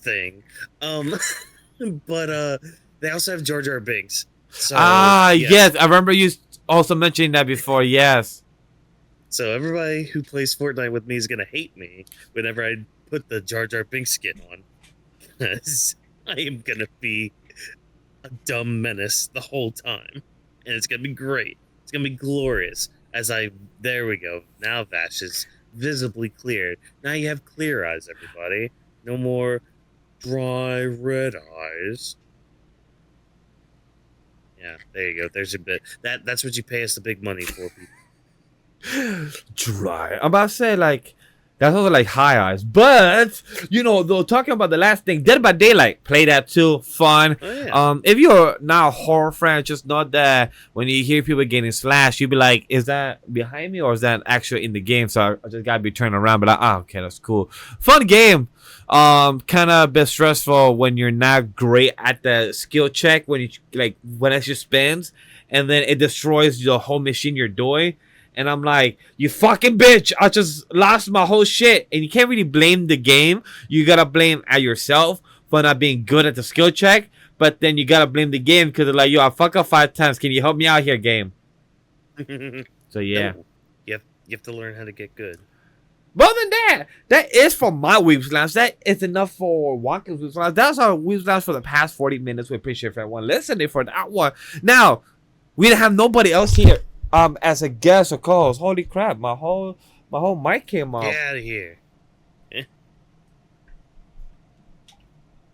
thing. But they also have Jar Jar Binks. So, yes, I remember you also mentioning that before. Yes. So everybody who plays Fortnite with me is gonna hate me whenever I put the Jar Jar Binks skin on, because I am gonna be a dumb menace the whole time, and it's gonna be great. It's gonna be glorious. There we go. Now Vash is visibly cleared. Now you have clear eyes, everybody. No more dry red eyes. Yeah, there you go. There's a bit. That's what you pay us the big money for, people. Dry. I'm about to say, like, that's also like high eyes. But, you know, though, talking about the last thing, Dead by Daylight, play that too. Fun. Oh, yeah. If you're not a horror fan, just know that when you hear people getting slashed, you'll be like, is that behind me or is that actually in the game? So I just gotta be turning around, but like, oh, okay, that's cool. Fun game. Kind of a bit stressful when you're not great at the skill check, when you, like, when it just spins and then it destroys the whole machine you're doing. And I'm like, you fucking bitch, I just lost my whole shit. And you can't really blame the game. You gotta blame at yourself for not being good at the skill check. But then you gotta blame the game because they're like, yo, I fuck up 5 times. Can you help me out here, game? So, yeah. No. You have to learn how to get good. But other than that, that is for my Weebs Lounge. That is enough for Whawkins Weebs Lounge. That's our Weebs Lounge for the past 40 minutes. We appreciate everyone listening for that one. Now, we didn't have nobody else here. As a guest or co-host. Holy crap, my whole mic came off. Get out of here.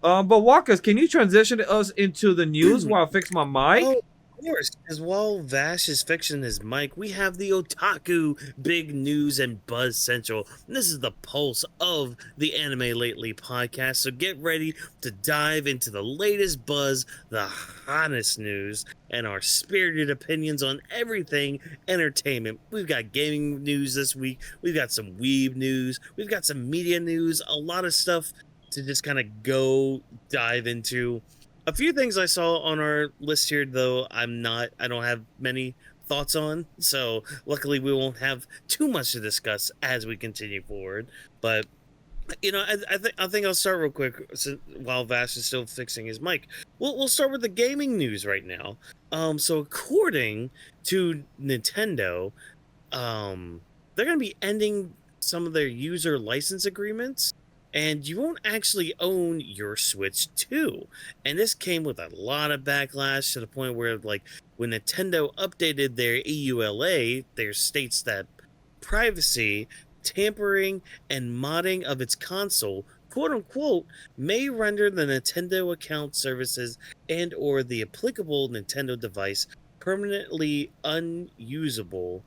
But Walkers, can you transition us into the news while I fix my mic? Oh, of course, because while Vash is fixing his mic, we have the Otaku Big News and Buzz Central. And this is the pulse of the Anime Lately podcast, so get ready to dive into the latest buzz, the hottest news, and our spirited opinions on everything entertainment. We've got gaming news this week, we've got some weeb news, we've got some media news, a lot of stuff to just kind of go dive into. A few things I saw on our list here, though, I don't have many thoughts on, so luckily we won't have too much to discuss as we continue forward. But, you know, I think I'll start real quick while Vash is still fixing his mic. We'll start with the gaming news right now. So according to Nintendo, they're going to be ending some of their user license agreements, and you won't actually own your Switch 2. And this came with a lot of backlash to the point where, like, when Nintendo updated their EULA, there states that privacy, tampering, and modding of its console, quote-unquote, may render the Nintendo account services and or the applicable Nintendo device permanently unusable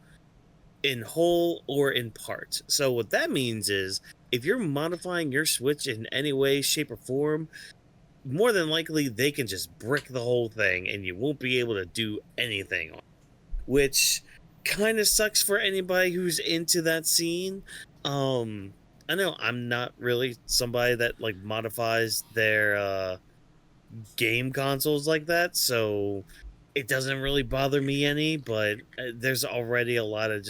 in whole or in part. So what that means is, if you're modifying your Switch in any way, shape, or form, more than likely they can just brick the whole thing and you won't be able to do anything on it, which kind of sucks for anybody who's into that scene. I know I'm not really somebody that, like, modifies their game consoles like that, so it doesn't really bother me any, but there's already a lot of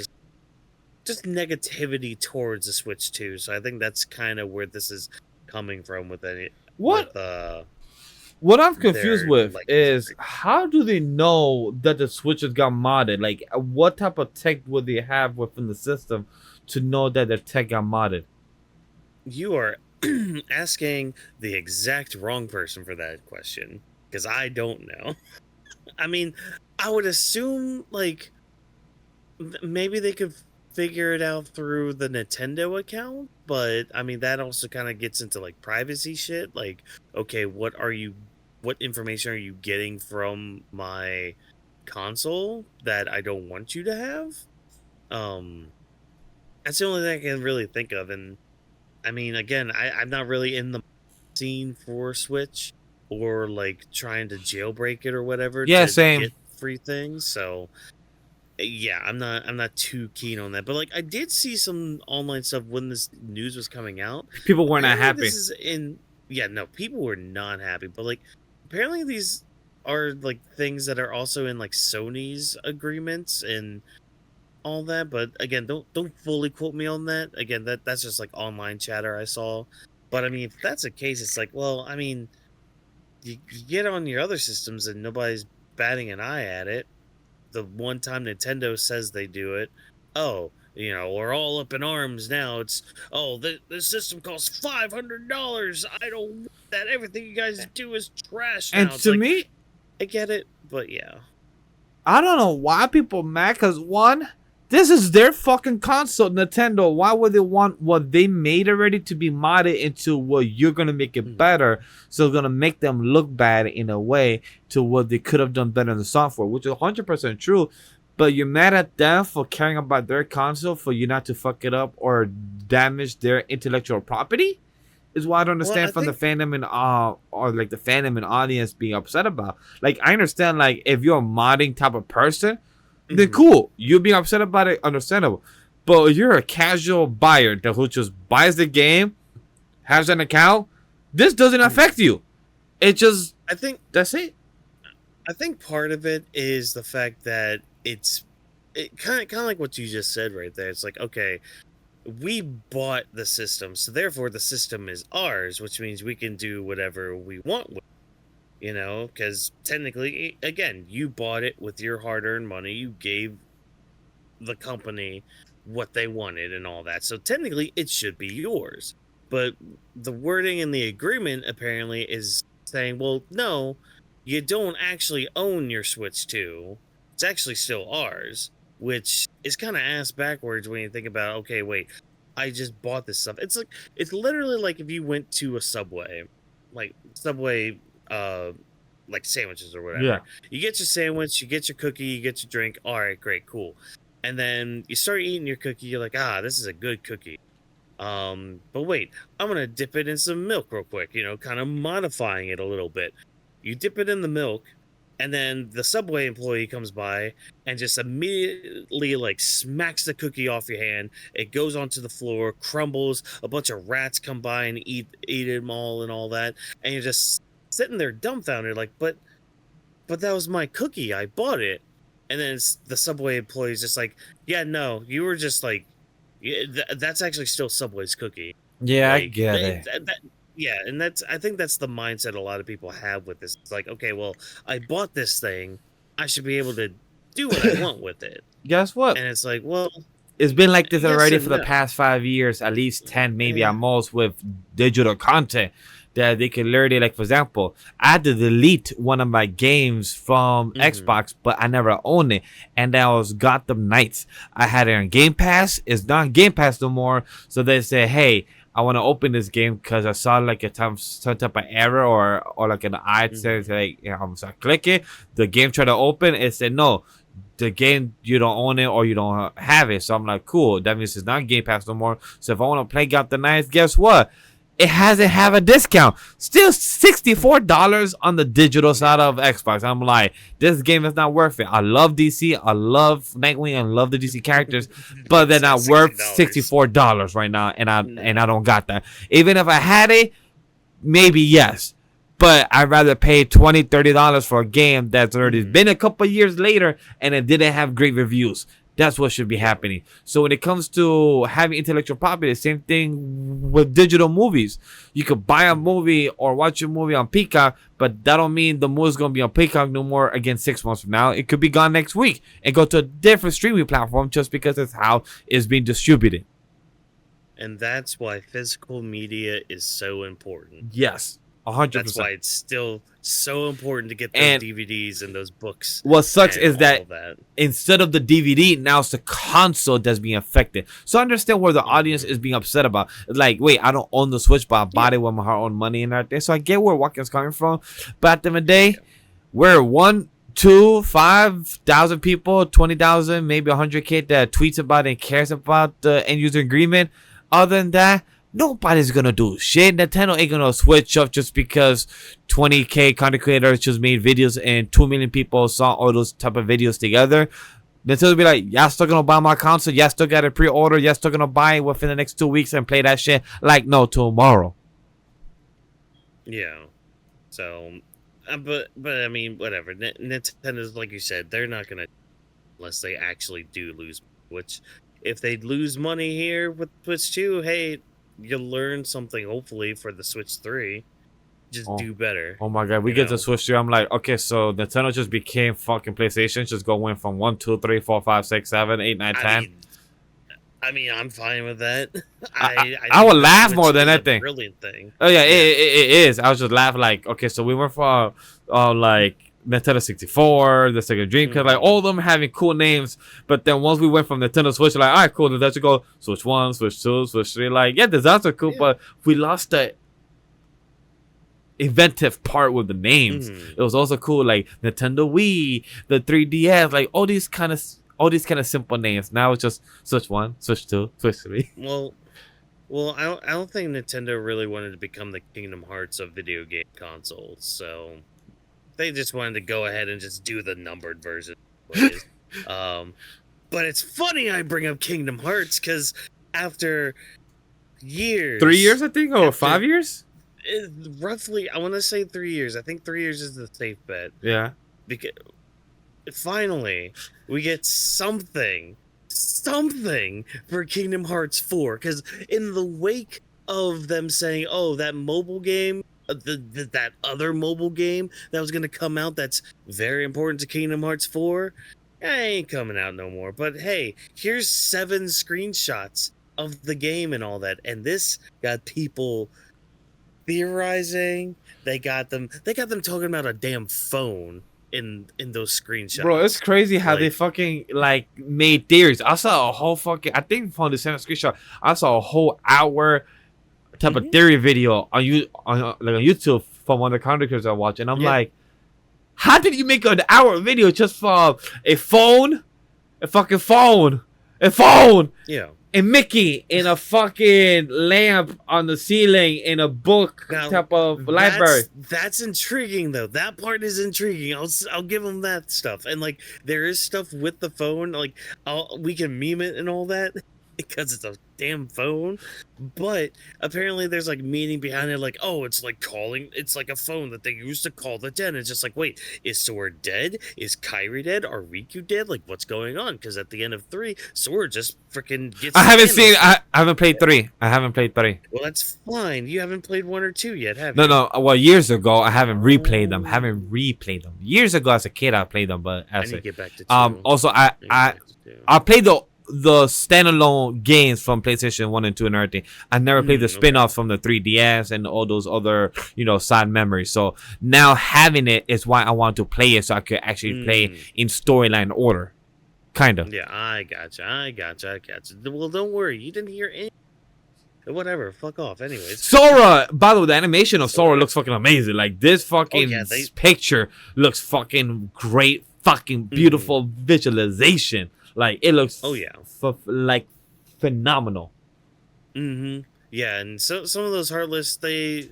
just negativity towards the Switch 2, so I think that's kind of where this is coming from with it. What I'm confused with is, how do they know that the Switches got modded? Like, what type of tech would they have within the system to know that the tech got modded? You are asking the exact wrong person for that question, because I don't know. I mean, I would assume, like, maybe they could figure it out through the Nintendo account, but I mean, that also kind of gets into, like, privacy shit. Like, okay, what information are you getting from my console that I don't want you to have? That's the only thing I can really think of. And I mean, again, I'm not really in the scene for Switch or, like, trying to jailbreak it or whatever. Yeah, to same. Get free things, so yeah, I'm not too keen on that. But, like, I did see some online stuff when this news was coming out. People were not happy. People were not happy. But, like, apparently these are like things that are also in like Sony's agreements and all that. But again, don't fully quote me on that. Again, that's just like online chatter I saw. But I mean, if that's the case, it's like, well, I mean, you get on your other systems and nobody's batting an eye at it. The one time Nintendo says they do it, oh, we're all up in arms now. It's, oh, the system costs $500. I don't want that. Everything you guys do is trash now. And It's to like, me, I get it, but yeah. I don't know why people mad, because one, this is their fucking console, Nintendo. Why would they want what they made already to be modded into what you're gonna make it better? So it's gonna make them look bad in a way to what they could have done better in the software, which is 100% true. But you're mad at them for caring about their console, for you not to fuck it up or damage their intellectual property? Is what I don't understand from the fandom and or like the fandom and audience being upset about. Like, I understand, like, if you're a modding type of person, then cool, you being upset about it, understandable. But if you're a casual buyer that who just buys the game, has an account, this doesn't affect you. It just, I think that's it. I think part of it is the fact that it kind of like what you just said right there. It's like, okay, we bought the system, so therefore the system is ours, which means we can do whatever we want with it, because technically, again, you bought it with your hard-earned money. You gave the company what they wanted and all that, so technically it should be yours. But the wording in the agreement apparently is saying, well, no, you don't actually own your Switch 2. It's actually still ours, which is kind of ass backwards when you think about, okay, wait, I just bought this stuff. It's literally like if you went to a Subway, like like sandwiches or whatever. Yeah. You get your sandwich, you get your cookie, you get your drink. All right, great, cool. And then you start eating your cookie. You're like, this is a good cookie. But wait, I'm gonna dip it in some milk real quick. Kind of modifying it a little bit. You dip it in the milk, and then the Subway employee comes by and just immediately like smacks the cookie off your hand. It goes onto the floor, crumbles. A bunch of rats come by and eat them all and all that. And you're just sitting there dumbfounded, like, but that was my cookie. I bought it. And then the Subway employee is just like, yeah, no, you were just like, that's actually still Subway's cookie. Yeah, Like, I get it. yeah, and I think that's the mindset a lot of people have with this. It's like, okay, well, I bought this thing, I should be able to do what I want with it. Guess what? And it's like, well, It's been like this yes already and for the no. past 5 years, at least 10, maybe Yeah. at most, with digital content that they can literally, like, for example, I had to delete one of my games from Xbox, but I never owned it, and that was Gotham Knights. I had it on Game Pass. It's not on Game Pass no more, so they said, hey, I want to open this game because I saw like some type of error or like an ad says like, so I click it, the game tried to open, it said no, the game, you don't own it or you don't have it. So I'm like, cool, that means it's not Game Pass no more. So if I want to play Gotham Knights, guess what? It hasn't have a discount. Still $64 on the digital side of Xbox. I'm like, this game is not worth it. I love DC. I love Nightwing. I love the DC characters, but they're not worth $64 right now. And I don't got that. Even if I had it, maybe yes. But I'd rather pay $20, $30 for a game that's already been a couple years later and it didn't have great reviews. That's what should be happening. So when it comes to having intellectual property, same thing with digital movies. You could buy a movie or watch a movie on Peacock, but that don't mean the movie's going to be on Peacock no more again 6 months from now. It could be gone next week and go to a different streaming platform just because that's how it's being distributed. And that's why physical media is so important. Yes, 100%. That's why it's still so important to get those DVDs and those books. What sucks is that that instead of the DVD, now it's the console that's being affected. So I understand where the audience is being upset about. Like, wait, I don't own the Switch, but I bought it with my hard-earned money and everything. So I get where Whawkins coming from. But at the end of the day, we're 1, 2, 5,000 people, 20,000, maybe 100K that tweets about it and cares about the end user agreement. Other than that, nobody's gonna do shit. Nintendo ain't gonna switch up just because 20K content creators just made videos and 2 million people saw all those type of videos together. Nintendo be like, y'all still gonna buy my console? Y'all still got a pre-order? Y'all still gonna buy it within the next 2 weeks and play that shit? Like, no, tomorrow. Yeah. So but I mean, whatever. Nintendo's, like you said, they're not gonna, unless they actually do lose. Which, if they lose money here with Switch 2, hey, you'll learn something hopefully for the Switch 3. Just do better. Oh my god, we get to Switch 3. I'm like, okay, so Nintendo just became fucking PlayStation, just going from 1, 2, 3, 4, 5, 6, 7, 8, 9, 10. I mean, I'm fine with that. I would laugh more than anything. Brilliant thing. Oh yeah, it is. I was just laughing like, okay, so we went from like Nintendo 64, the Sega Dreamcast, like all of them having cool names. But then once we went from Nintendo Switch, like, all right, cool, then let's go Switch 1, Switch 2, Switch 3. Like, yeah, designs are cool, but we lost the inventive part with the names. It was also cool, like Nintendo Wii, the 3DS, like all these kind of simple names. Now it's just Switch 1, Switch 2, Switch 3. Well, I don't think Nintendo really wanted to become the Kingdom Hearts of video game consoles, so they just wanted to go ahead and just do the numbered version. But it's funny I bring up Kingdom Hearts because after years, 3 years, I think, or 5 years. Roughly, I want to say 3 years. I think 3 years is the safe bet. Yeah. Because finally, we get something for Kingdom Hearts 4. Because in the wake of them saying, "Oh, that mobile game, that other mobile game that was going to come out, that's very important to Kingdom Hearts 4, ain't coming out no more." But hey, here's 7 screenshots of the game and all that, and this got people theorizing. They got them talking about a damn phone in those screenshots. Bro, it's crazy how they fucking like made theories. I saw a whole fucking, I think from the same screenshot, I saw a whole hour type of theory video on YouTube from one of the content creators I watch, and I'm like, how did you make an hour video just for a phone, a fucking phone, and Mickey in a fucking lamp on the ceiling in a book type of library? That's intriguing, though. That part is intriguing. I'll give them that stuff. And like, there is stuff with the phone. Like, we can meme it and all that because it's a damn phone. But apparently, there's like meaning behind it. Like, oh, it's like calling. It's like a phone that they used to call the dead. It's just like, wait, is Sora dead? Is Kairi dead? Are Riku dead? Like, what's going on? Because at the end of 3, Sora just freaking gets. I haven't played 3. I haven't played 3. Well, that's fine. You haven't played 1 or 2 yet, have you? No. Well, years ago, I haven't replayed them. Years ago, as a kid, I played them, but I need to get back to 2. Also, I played the standalone games from PlayStation 1 and 2 and everything. I never played the spin-offs from the 3DS and all those other, side memories. So now having it is why I want to play it, so I could actually play in storyline order. Kind of. Yeah, I gotcha. Well, don't worry. You didn't hear any. Whatever. Fuck off. Anyways. Sora, by the way, the animation of Sora looks fucking amazing. Like, this fucking picture looks fucking great. Fucking beautiful visualization. Like, it looks like phenomenal. Yeah, and so some of those Heartless, they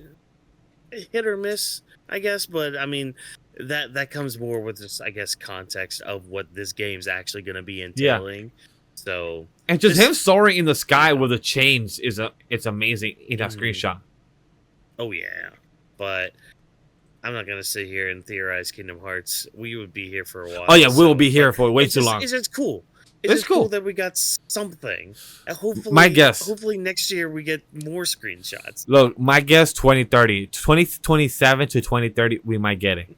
hit or miss, I guess, but I mean that comes more with just, I guess, context of what this game's actually going to be entailing. So, and just him soaring in the sky with the chains it's amazing in that screenshot. Oh yeah, but I'm not gonna sit here and theorize Kingdom Hearts. We would be here for a while. Oh yeah, we will be here for way too long. It's just cool. It's cool that we got something. Hopefully, my guess. Hopefully next year we get more screenshots. Look, my guess 2030, 2027 to 2030, we might get it.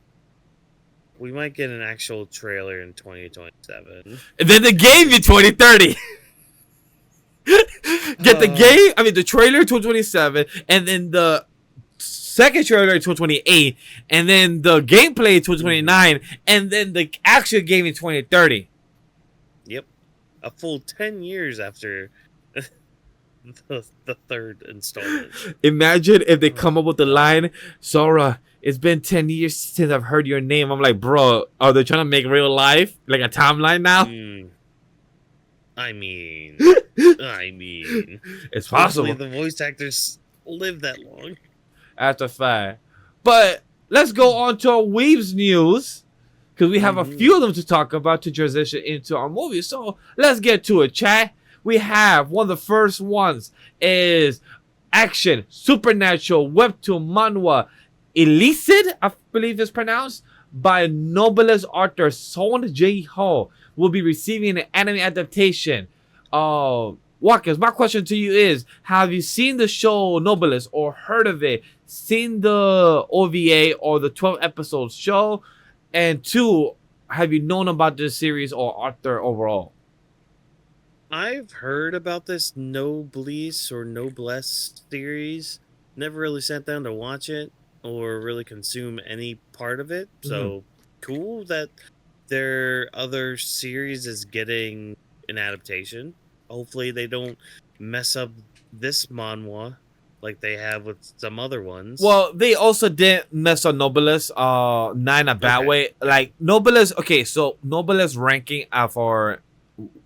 We might get an actual trailer in 2027. And then the game in 2030. Get the game. I mean, the trailer 2027, and then the second trailer 2028, and then the gameplay 2029, and then the actual game in 2030. Yep, a full 10 years after the third installment. Imagine if they come up with the line, Sora, it's been 10 years since I've heard your name. I'm like, bro, are they trying to make real life like a timeline now? I mean, it's possible. Hopefully the voice actors live that long. After 5. But let's go on to our Weebs news, because we have a few of them to talk about to transition into our movie. So let's get to it, chat. We have one of the first ones is action, supernatural, webtoon, manhwa, ELECEED, I believe it's pronounced, by novelist author Son Jae-ho, will be receiving an anime adaptation. Whawkins, my question to you is, have you seen the show Novelist or heard of it? Seen the OVA or the 12 episode show? And two, have you known about this series or author overall? I've heard about this Noblesse or Noblesse series. Never really sat down to watch it or really consume any part of it. So cool that their other series is getting an adaptation. Hopefully they don't mess up this manhwa like they have with some other ones. Well, they also didn't mess up Novelist, not in a bad way. Like Novelist, okay, so Novelist ranking for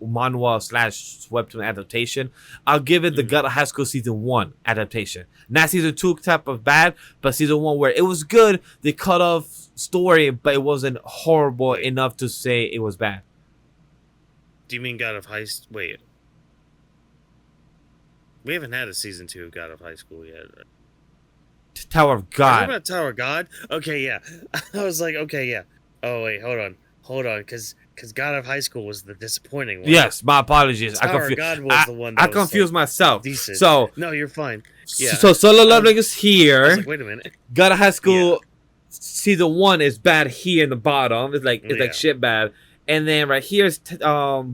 manhwa / webtoon adaptation, I'll give it the God of High School season 1 adaptation. Not season 2 type of bad, but season 1 where it was good. They cut off story, but it wasn't horrible enough to say it was bad. Do you mean God of High? Wait, we haven't had a season 2 of God of High School yet. Tower of God. About Tower of God? Okay, yeah. I was like, okay, yeah. Oh wait, hold on, because God of High School was the disappointing one. Yes, my apologies. Tower of God was the one that I confused myself. Decent. So no, you're fine. Yeah. So Solo Leveling is here. I was like, wait a minute. God of High School season 1 is bad here in the bottom. It's like shit bad. And then right here is Tower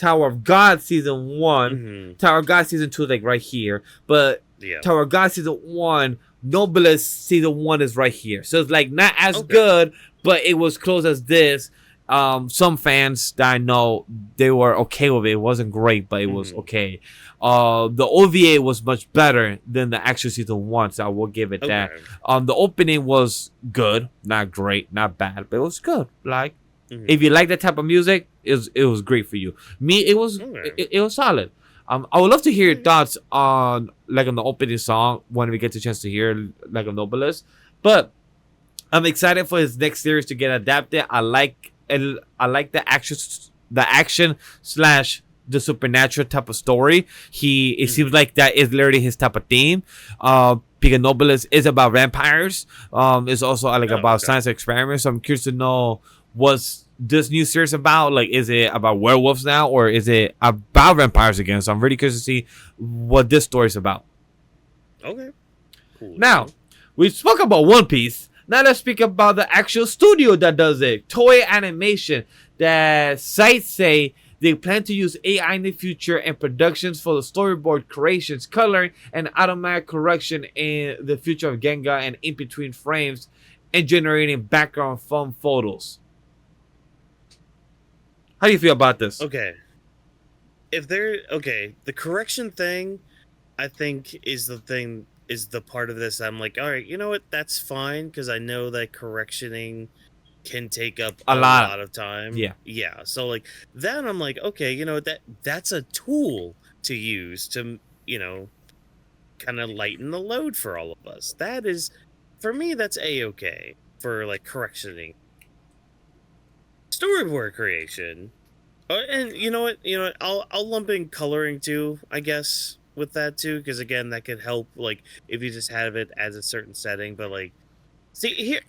of God season 1. Tower of God season 2 is like right here. But Tower of God season 1, Novelist season 1 is right here. So it's like not as good, but it was close as this. Some fans that I know, they were okay with it. It wasn't great, but it was okay. The OVA was much better than the actual season 1, so I will give it that. The opening was good, not great, not bad, but it was good. Like, if you like that type of music, it was great for you. Me, it was it was solid. I would love to hear your thoughts on on the opening song when we get the chance to hear like a Novelist. But I'm excited for his next series to get adapted. I like the action / the supernatural type of story. It seems like that is literally his type of theme. Because Novelist is about vampires. It's also about science experiments. So I'm curious to know what's this new series about. Like, is it about werewolves now, or is it about vampires again? So I'm really curious to see what this story is about. Okay. Cool. Now, we spoke about One Piece. Now let's speak about the actual studio that does it. Toei Animation. That sites say they plan to use AI in the future and productions for the storyboard creations, coloring, and automatic correction in the future of Genga and in between frames, and generating background fun photos. How do you feel about this? Okay. The correction thing, I think, is the part of this I'm like, all right, you know what? That's fine, because I know that correctioning can take up a lot of time. Yeah. So like that, I'm like, okay, you know, that's a tool to use to, you know, kind of lighten the load for all of us. That is, for me, that's a-okay for like correctioning. Storyboard creation. And you know what? I'll lump in coloring too, I guess, with that too, because again, that could help, like, if you just have it as a certain setting. But like, see here,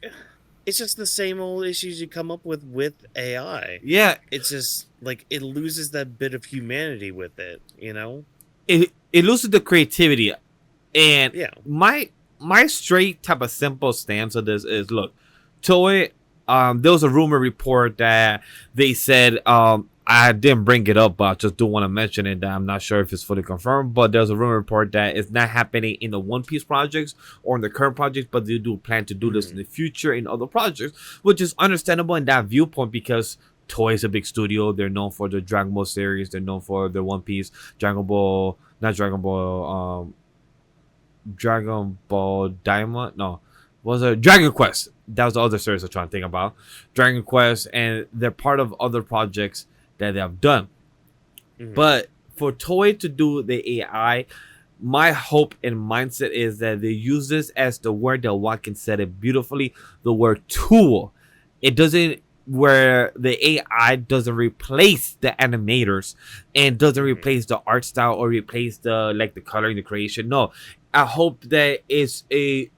it's just the same old issues you come up with AI. Yeah, it's just like it loses that bit of humanity with it. You know, it loses the creativity. And my straight type of simple stance of this is, look, Toei. There was a rumor report that they said, I didn't bring it up, but I just do want to mention it, that I'm not sure if it's fully confirmed, but there's a rumor report that it's not happening in the One Piece projects or in the current projects, but they do plan to do this in the future in other projects, which is understandable in that viewpoint, because Toei is a big studio. They're known for the Dragon Ball series. They're known for the One Piece, Dragon Ball Diamond. No, was it Dragon Quest? That was the other series I'm trying to think about. Dragon Quest, and they're part of other projects that they have done. But for Toei to do the AI, my hope and mindset is that they use this as the word that Whawkins said it beautifully, the word tool. It doesn't, where the AI doesn't replace the animators and doesn't replace the art style or replace the coloring, the creation. No, I hope that it's a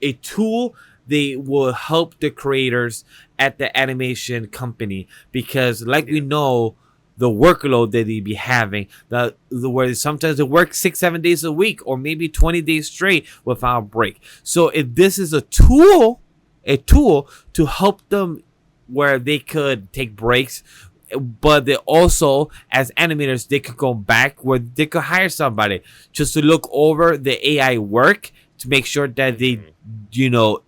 a tool they will help the creators at the animation company, because like we know the workload that they be having, the where sometimes they work 6-7 days a week or maybe 20 days straight without a break. So if this is a tool to help them where they could take breaks, but they also, as animators, they could go back where they could hire somebody just to look over the AI work to make sure that they, you know,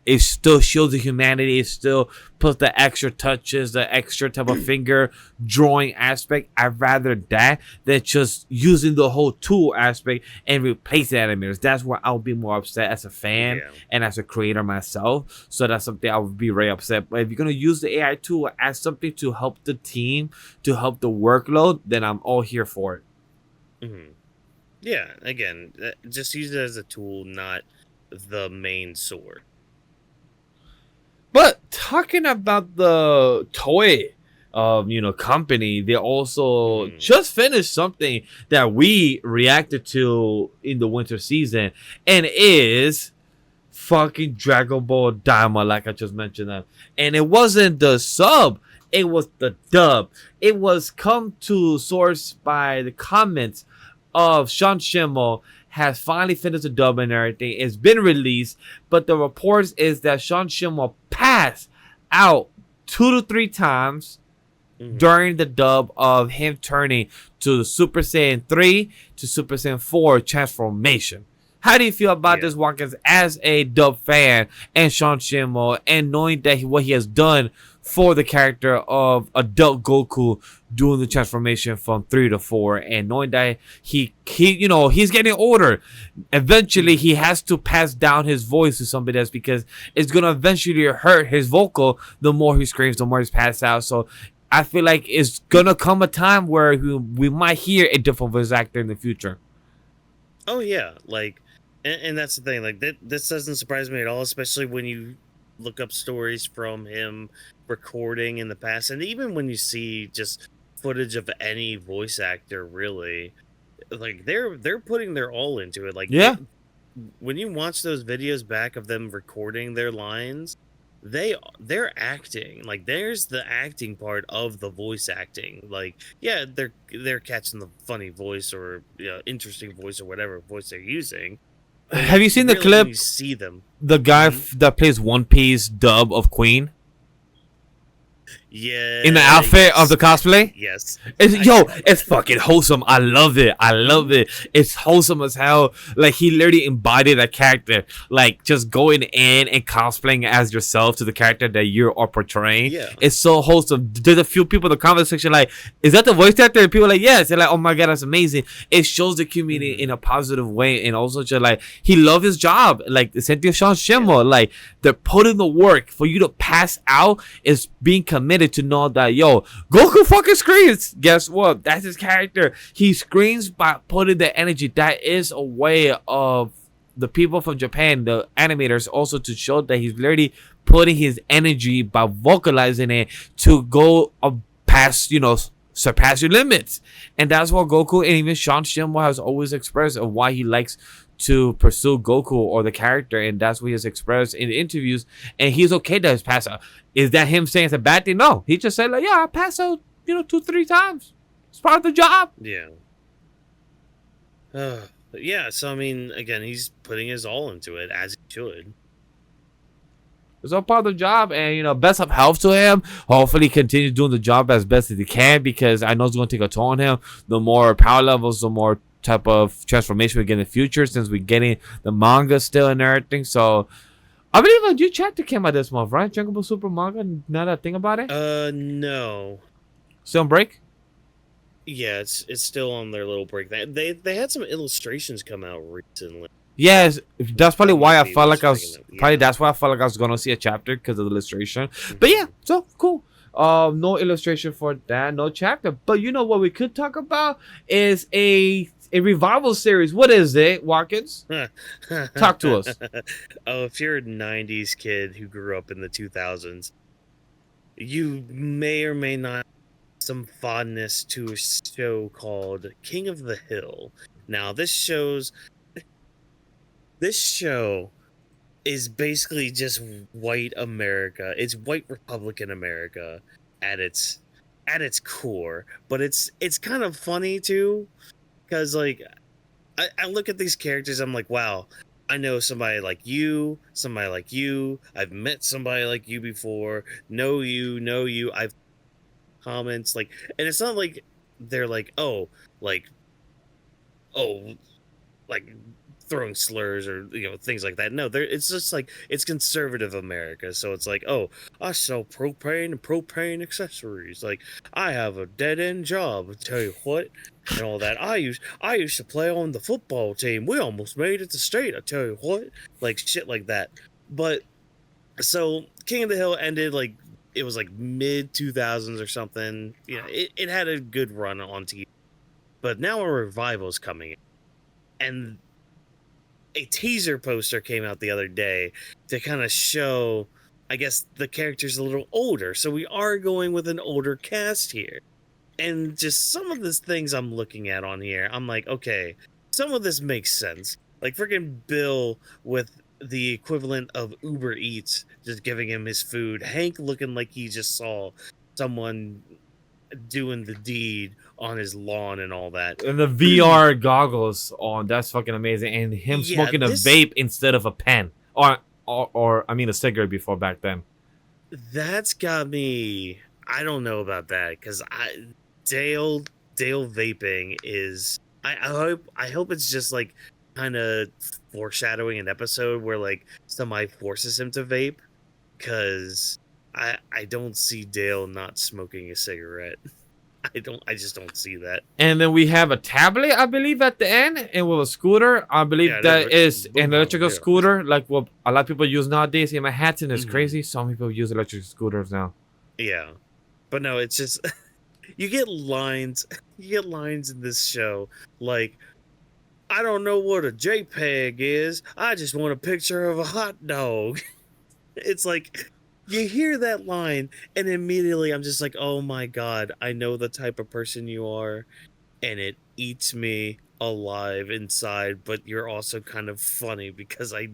it still shows the humanity. It still puts the extra touches, the extra type of finger drawing aspect. I'd rather that than just using the whole tool aspect and replace the animators. That's where I'll be more upset as a fan and as a creator myself. So that's something I would be very upset. But if you're gonna use the AI tool as something to help the team, to help the workload, then I'm all here for it. Yeah, again, just use it as a tool, not the main sword. But talking about the Toei, company, they also just finished something that we reacted to in the winter season, and is fucking Dragon Ball Daima, like I just mentioned them. And it wasn't the sub, it was the dub. It was come to source by the comments of Schemmel has finally finished the dub and everything. It's been released, but the reports is that Schemmel passed out 2 to 3 times during the dub of him turning to the Super Saiyan 3 to Super Saiyan 4 transformation. How do you feel about this, Whawkins, as a dub fan and Schemmel, and knowing that what he has done for the character of adult Goku doing the transformation from 3 to 4, and knowing that he's getting older. Eventually he has to pass down his voice to somebody else, because it's gonna eventually hurt his vocal. The more he screams, the more he's passed out. So I feel like it's gonna come a time where we might hear a different voice actor in the future. Oh yeah, like, and that's the thing. Like, this doesn't surprise me at all, especially when you look up stories from him recording in the past, and even when you see just footage of any voice actor, really, like, they're putting their all into it. Like, when you watch those videos back of them recording their lines, they're acting. Like, there's the acting part of the voice acting. Like, yeah, they're catching the funny voice or interesting voice or whatever voice they're using. Have you seen the clip? You see them. The guy that plays One Piece dub of Queen. Yeah. In the outfit of the cosplay? Yes. It's fucking wholesome. I love it. It's wholesome as hell. Like, he literally embodied a character. Like, just going in and cosplaying as yourself to the character that you are portraying. Yeah. It's so wholesome. There's a few people in the comment section like, is that the voice actor? And people are like, yes. They're like, oh my god, that's amazing. It shows the community in a positive way. And also just like, he loved his job. Like, the same thing with Schemmel. Like, they're putting the work. For you to pass out is being committed to know that, Goku fucking screams. Guess what? That's his character. He screams by putting the energy. That is a way of the people from Japan, the animators, also to show that he's literally putting his energy by vocalizing it to go past, surpass your limits. And that's what Goku and even Schemmel has always expressed of why he likes to pursue Goku or the character, and that's what he has expressed in the interviews. And he's okay that he's passed out. Is that him saying it's a bad thing? No, he just said like, I passed out 2-3 times. It's part of the job. Yeah. So I mean, again, he's putting his all into it, as he should. It's all part of the job, and best of health to him. Hopefully he continues doing the job as best as he can, because I know it's going to take a toll on him. The more power levels, the more type of transformation we get in the future, since we're getting the manga still and everything. So I believe a new chapter came out this month, right? Dragon Ball Super manga. Now that I think about it, no, still on break. Yeah, it's still on their little break. They had some illustrations come out recently. Yes, that's probably why I felt like I was that's why I felt like I was gonna see a chapter, because of the illustration. But yeah, so cool. No illustration for that, no chapter. But you know what we could talk about is a revival series. What is it, Whawkins? Talk to us. Oh, if you're a 90s kid who grew up in the 2000s, you may or may not have some fondness to a show called King of the Hill. Now, this show is basically just white America. It's white Republican America at its core, but it's kind of funny too, because like I look at these characters, I'm like, wow, I know somebody like you, somebody like you. I've met somebody like you before. Know you. I've comments like, and it's not like they're like, like, oh, like throwing slurs or things like that. No, it's just like it's conservative America. So it's like, oh, I sell propane and propane accessories. Like I have a dead end job. I tell you what, and all that. I used to play on the football team. We almost made it to state. I tell you what, like shit like that. But so King of the Hill ended like it was like mid 2000s or something. It had a good run on TV, but now a revival is coming in. And a teaser poster came out the other day to kind of show, I guess, the character's a little older. So we are going with an older cast here. And just some of the things I'm looking at on here, I'm like, okay, some of this makes sense. Like freaking Bill with the equivalent of Uber Eats, just giving him his food. Hank looking like he just saw someone doing the deed on his lawn and all that. And the VR goggles on, that's fucking amazing. And him smoking a vape instead of a pen. Or I mean a cigarette before back then. That's got me. I don't know about that because Dale vaping is. I hope it's just like kind of foreshadowing an episode where like somebody forces him to vape, because I don't see Dale not smoking a cigarette. I just don't see that. And then we have a tablet, I believe, at the end, and with a scooter. I believe that is an electrical scooter, like what a lot of people use nowadays. In Manhattan, it's crazy. Some people use electric scooters now. Yeah, but no, it's just you get lines in this show like, I don't know what a JPEG is. I just want a picture of a hot dog. It's like, you hear that line, and immediately I'm just like, oh my god, I know the type of person you are, and it eats me alive inside, but you're also kind of funny because I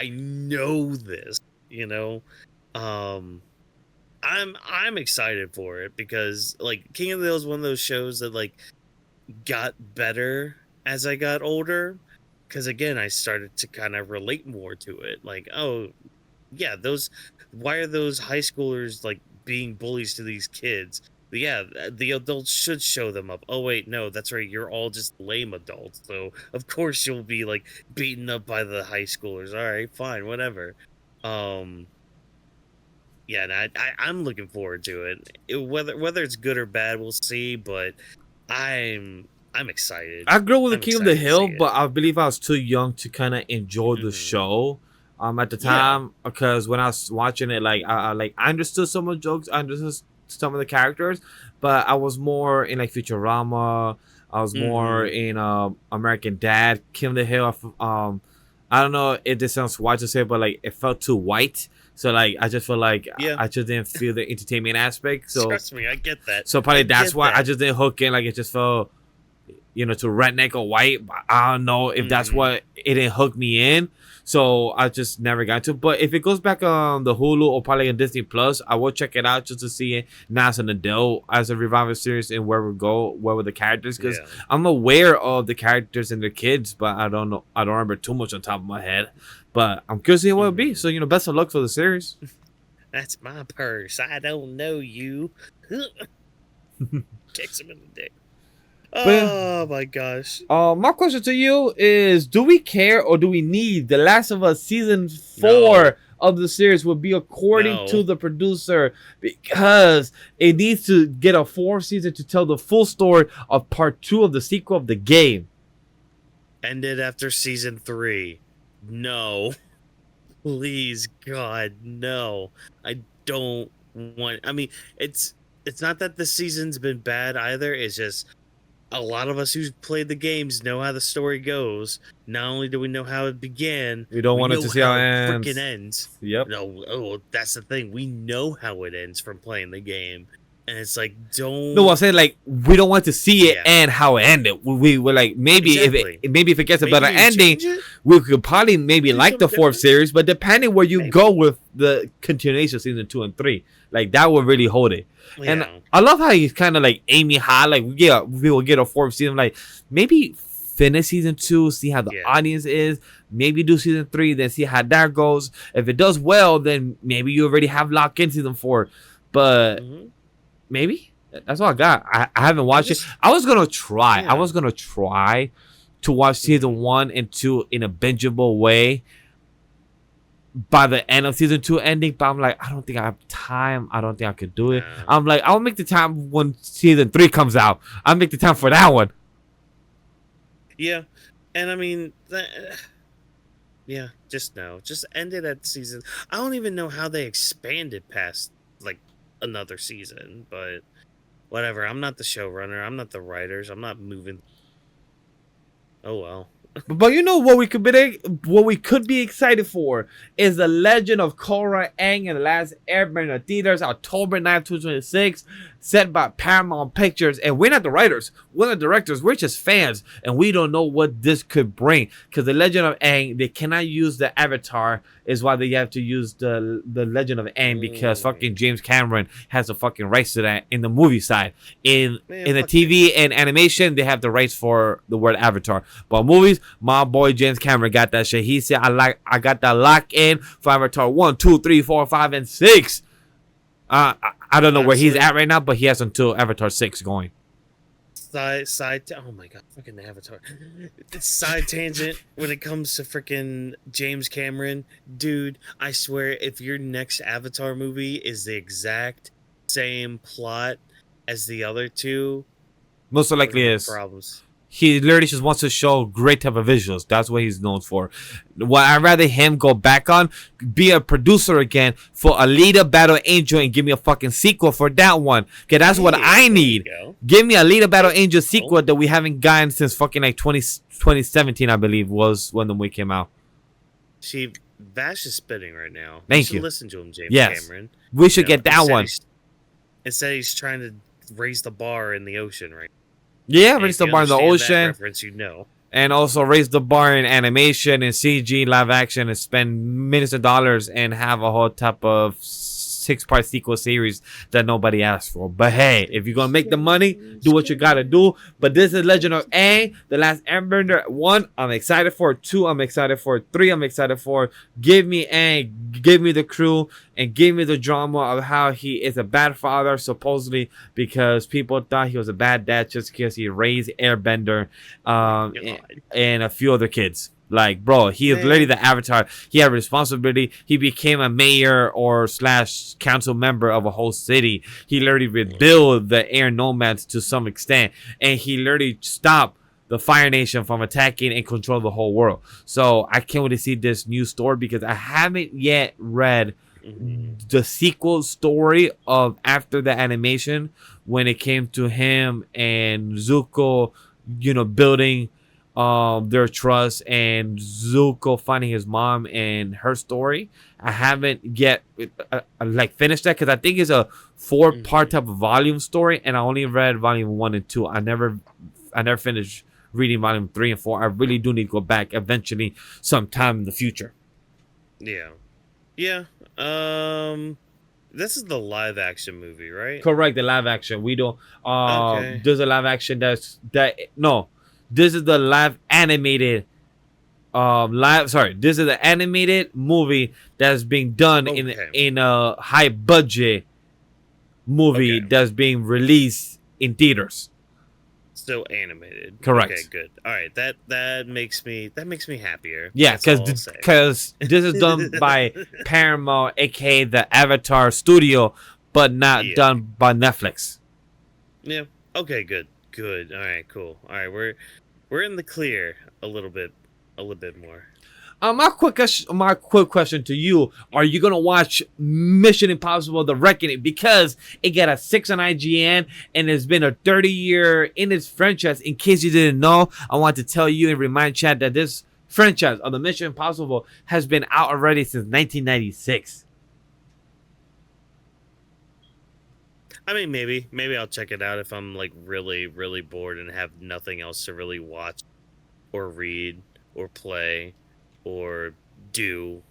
know this, I'm excited for it because like King of the Hill is one of those shows that like got better as I got older, because again I started to kind of relate more to it. Like, oh yeah, why are those high schoolers like being bullies to these kids? But yeah, the adults should show them up. Oh wait, no, that's right, you're all just lame adults, so of course you'll be like beaten up by the high schoolers. All right, fine, whatever. Yeah, and I'm looking forward to it. Whether it's good or bad, we'll see. But I'm excited. I grew up with the King of the Hill, but I believe I was too young to kind of enjoy the show. At the time, because when I was watching it, like I understood some of the jokes, I understood some of the characters, but I was more in like Futurama. I was more in American Dad, King of the Hill. I don't know if this sounds white to say, but like it felt too white. So like I just felt like I just didn't feel the entertainment aspect. So trust me, I get that. So probably that's why I just didn't hook in. Like it just felt, to redneck or white. I don't know if that's what it didn't hook me in. So I just never got to. But if it goes back on the Hulu or probably on Disney Plus, I will check it out just to see it now as an adult, as a revival series, and where were the characters, because I'm aware of the characters and the kids, but I don't know. I don't remember too much on top of my head. But I'm curious to see what it'll be. So best of luck for the series. That's my purse. I don't know you. Kicks him in the dick. Oh my gosh. My question to you is, do we care or do we need The Last of Us season 4 of the series will be according to the producer, because it needs to get a 4th season to tell the full story of part 2 of the sequel of the game. Ended after season 3. No. Please, God, no. I don't want... I mean, it's not that the season's been bad either. It's just a lot of us who've played the games know how the story goes. Not only do we know how it began, we don't want it to see how it freaking ends. Yep. No, that's the thing. We know how it ends from playing the game. and it's like, don't. No, I'm saying like we don't want to see it Yeah. end how it ended. We were like maybe Exactly. if it gets a Maybe better you ending, change it? we could probably maybe Do like the something fourth different? series. But depending where you Maybe. go with the continuation, season 2 and 3, like that would really hold it. And Yeah. I love how he's kind of like aiming high. Like we will get a fourth season. Like maybe finish season 2, see how the Yeah. audience is. Maybe do season 3, then see how that goes. If it does well, then maybe you already have locked in season 4. But Mhm. maybe that's all I got. I haven't watched it. I was gonna try. Yeah. I was gonna try to watch season 1 and 2 in a bingeable way by the end of season 2 ending, but I'm like, I don't think I have time. I don't think I could do it. Nah. I'm like, I'll make the time when season 3 comes out. I'll make the time for that one. Yeah, and I mean, yeah, just end it at season. I don't even know how they expanded past like another season, but whatever. I'm not the showrunner. I'm not the writers. I'm not moving. Oh well. But you know what we could be excited for is the Legend of Korra Aang and the Last Airbender theaters October 9th, 2026, set by Paramount Pictures. And we're not the writers, we're the directors, we're just fans, and we don't know what this could bring. Because the Legend of Aang, they cannot use the Avatar, is why they have to use the Legend of Aang, because fucking James Cameron has the fucking rights to that in the movie side. In the TV and animation, they have the rights for the word Avatar. But movies, my boy James Cameron got that shit. He said, I got that lock in for Avatar 1, 2, 3, 4, 5, and 6. I don't know where he's at right now, but he has until Avatar 6 going. Oh my god, fucking Avatar. It's side tangent when it comes to freaking James Cameron. Dude, I swear, if your next Avatar movie is the exact same plot as the other two, Most likely we're gonna have is. problems. He literally just wants to show great type of visuals. That's what he's known for. What I'd rather him go back on, be a producer again for Alita Battle Angel and give me a fucking sequel for that one. Okay, that's what I need. Give me a Alita Battle Angel sequel that we haven't gotten since fucking like 2017, I believe, was when the movie came out. See, Vash is spitting right now. Thank you. Listen to him, James Yes. Cameron. We should get that one. Instead, he's trying to raise the bar in the ocean, right? Yeah, And raise if the you bar in the understand that ocean. reference, you know. And also raise the bar in animation and CG live action and spend millions of dollars and have a whole type of 6-part sequel series that nobody asked for. But hey, if you're gonna make the money, do what you gotta do. But this is Legend of Aang, The Last Airbender 1. I'm excited for 2. I'm excited for 3. I'm excited for. Give me Aang, give me the crew, and give me the drama of how he is a bad father, supposedly because people thought he was a bad dad just because he raised Airbender and a few other kids. Like, bro, he is literally the Avatar. He had responsibility. He became a mayor or / council member of a whole city. He literally rebuilt the air nomads to some extent. And he literally stopped the Fire Nation from attacking and control the whole world. So I can't wait to see this new story because I haven't yet read the sequel story of after the animation when it came to him and Zuko, building their trust and Zuko finding his mom and her story. I haven't yet finished that because I think it's a 4-part type of volume story, and I only read volume 1 and 2. I never finished reading volume 3 and 4. I really do need to go back eventually sometime in the future. Yeah. This is the live action movie, right? Correct, the live action. We don't Okay. There's a live action this is the live animated this is the animated movie that's being done in a high budget movie that's being released in theaters. Still animated. Correct. Okay, good. All right, that makes me happier. Yeah, because this is done by Paramount, aka the Avatar studio, but not done by Netflix. Yeah. Okay, good. All right, cool. All right, we're in the clear a little bit more. My quick question to you: are you gonna watch Mission Impossible: The Reckoning because it got a 6 on IGN and it's been a 30-year in its franchise? In case you didn't know, I want to tell you and remind Chad that this franchise of the Mission Impossible has been out already since 1996. I mean, maybe I'll check it out if I'm like really, really bored and have nothing else to really watch or read or play or do.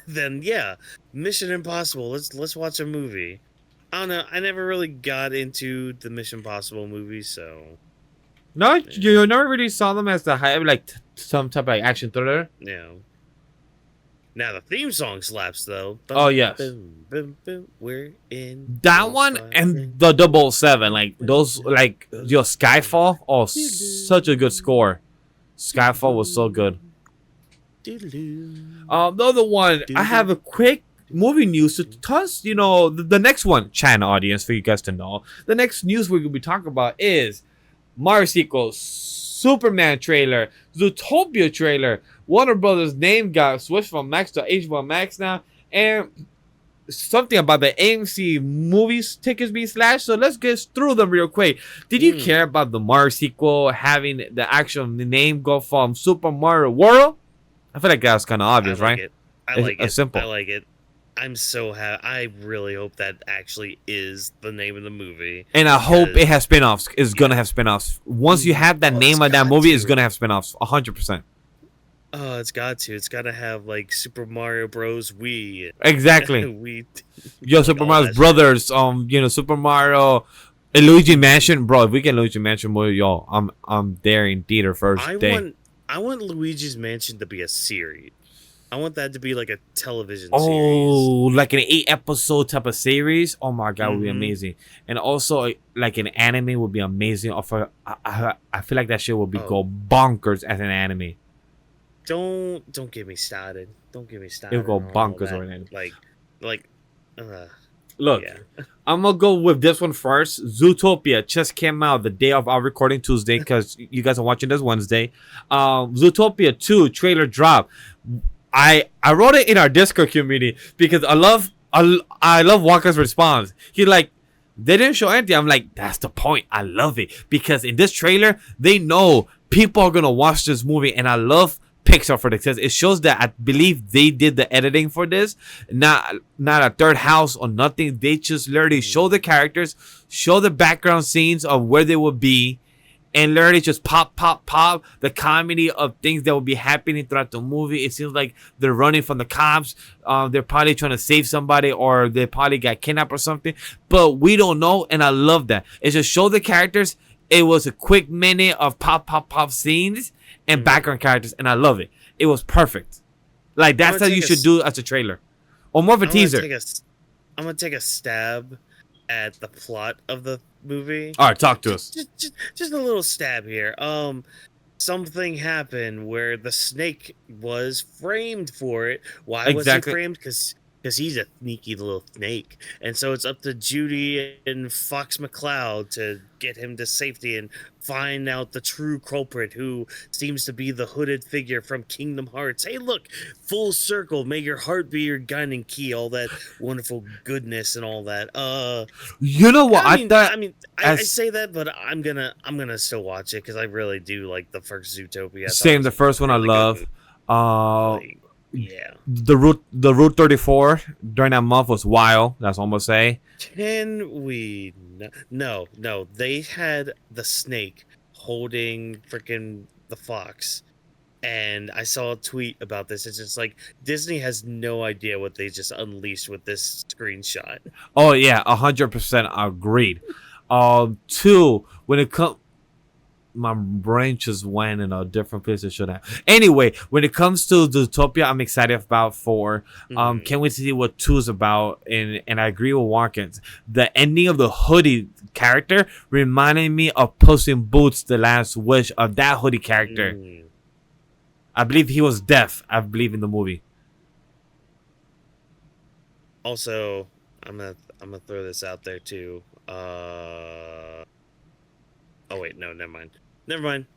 Then yeah, Mission Impossible. Let's watch a movie. I don't know. I never really got into the Mission Impossible movies, so No, yeah. you never really saw them as the hype, like some type of like, action thriller. Now the theme song slaps though. Oh, yes. Boom, boom, boom. We're in That one and the 007, like those, like your Skyfall. Oh, such a good score. Skyfall was so good. The other one, I have a quick movie news to toss. You know, the next one, channel audience, for you guys to know. The next news we're gonna be talking about is Mario sequel, Superman trailer, Zootopia trailer. Warner Brothers name got switched from Max to HBOMAX now, and something about the AMC movies tickets being slashed. So let's get through them real quick. Did you care about the Mario sequel having the actual name go from Super Mario World? I feel like that's kind of obvious, right? I like it. Simple. I like it. I'm so happy. I really hope that actually is the name of the movie. And I hope it has spin-offs. It's gonna have spin-offs. Once you have that name of that movie, it's gonna have spin-offs. 100%. Oh, it's got to. It's got to have like Super Mario Bros. Wii. Exactly. Wii. Yo, Super Mario's brothers. You know, Super Mario, Luigi Mansion, bro. If we get Luigi Mansion movie, yo, I'm there in theater first day. I want Luigi's Mansion to be a series. I want that to be like a television series. Oh, like an 8-episode type of series. Oh my god, would be amazing. And also, like an anime would be amazing. I feel like that shit would be go bonkers as an anime. Don't get me started. Don't get me started. It'll go bonkers or anything. Look, yeah. I'm gonna go with this one first. Zootopia just came out the day of our recording, Tuesday, because you guys are watching this Wednesday. Zootopia 2 trailer drop. I wrote it in our Discord community because I love Whawkins' response. He's like, they didn't show anything. I'm like, that's the point. I love it because in this trailer they know people are gonna watch this movie, and I love Pixar for this. It shows that I believe they did the editing for this, not a third house or nothing. They just literally show the characters, show the background scenes of where they would be, and literally just pop the comedy of things that will be happening throughout the movie. It seems like they're running from the cops. They're probably trying to save somebody, or they probably got kidnapped or something. But we don't know, and I love that. It just show the characters. It was a quick minute of pop scenes and background characters, and I love it. It was perfect. Like, that's how you should do as a trailer. Or more of a teaser. I'm going to take a stab at the plot of the movie. All right, talk to us. Just a little stab here. Something happened where the snake was framed for it. Why was he framed? Because he's a sneaky little snake. And so it's up to Judy and Fox McCloud to get him to safety and find out the true culprit, who seems to be the hooded figure from Kingdom Hearts. Hey, look, full circle. May your heart be your guiding key. All that wonderful goodness and all that. You know what? I say that, but I'm gonna still watch it because I really do like the first Zootopia. Same, the first one I love. Yeah. The Route 34 during that month was wild. That's all I'm gonna say. Can we? No. They had the snake holding freaking the fox, and I saw a tweet about this. It's just like Disney has no idea what they just unleashed with this screenshot. Oh yeah, 100% agreed. Two, when it comes. My brain just went in a different place it should have. Anyway, when it comes to Zootopia, I'm excited about 4. Can't wait to see what 2 is about. And I agree with Whawkins. The ending of the hoodie character reminded me of Puss in Boots: The Last Wish, of that hoodie character. I believe he was deaf, I believe, in the movie. Also, I'm gonna throw this out there too. Oh wait, no, never mind.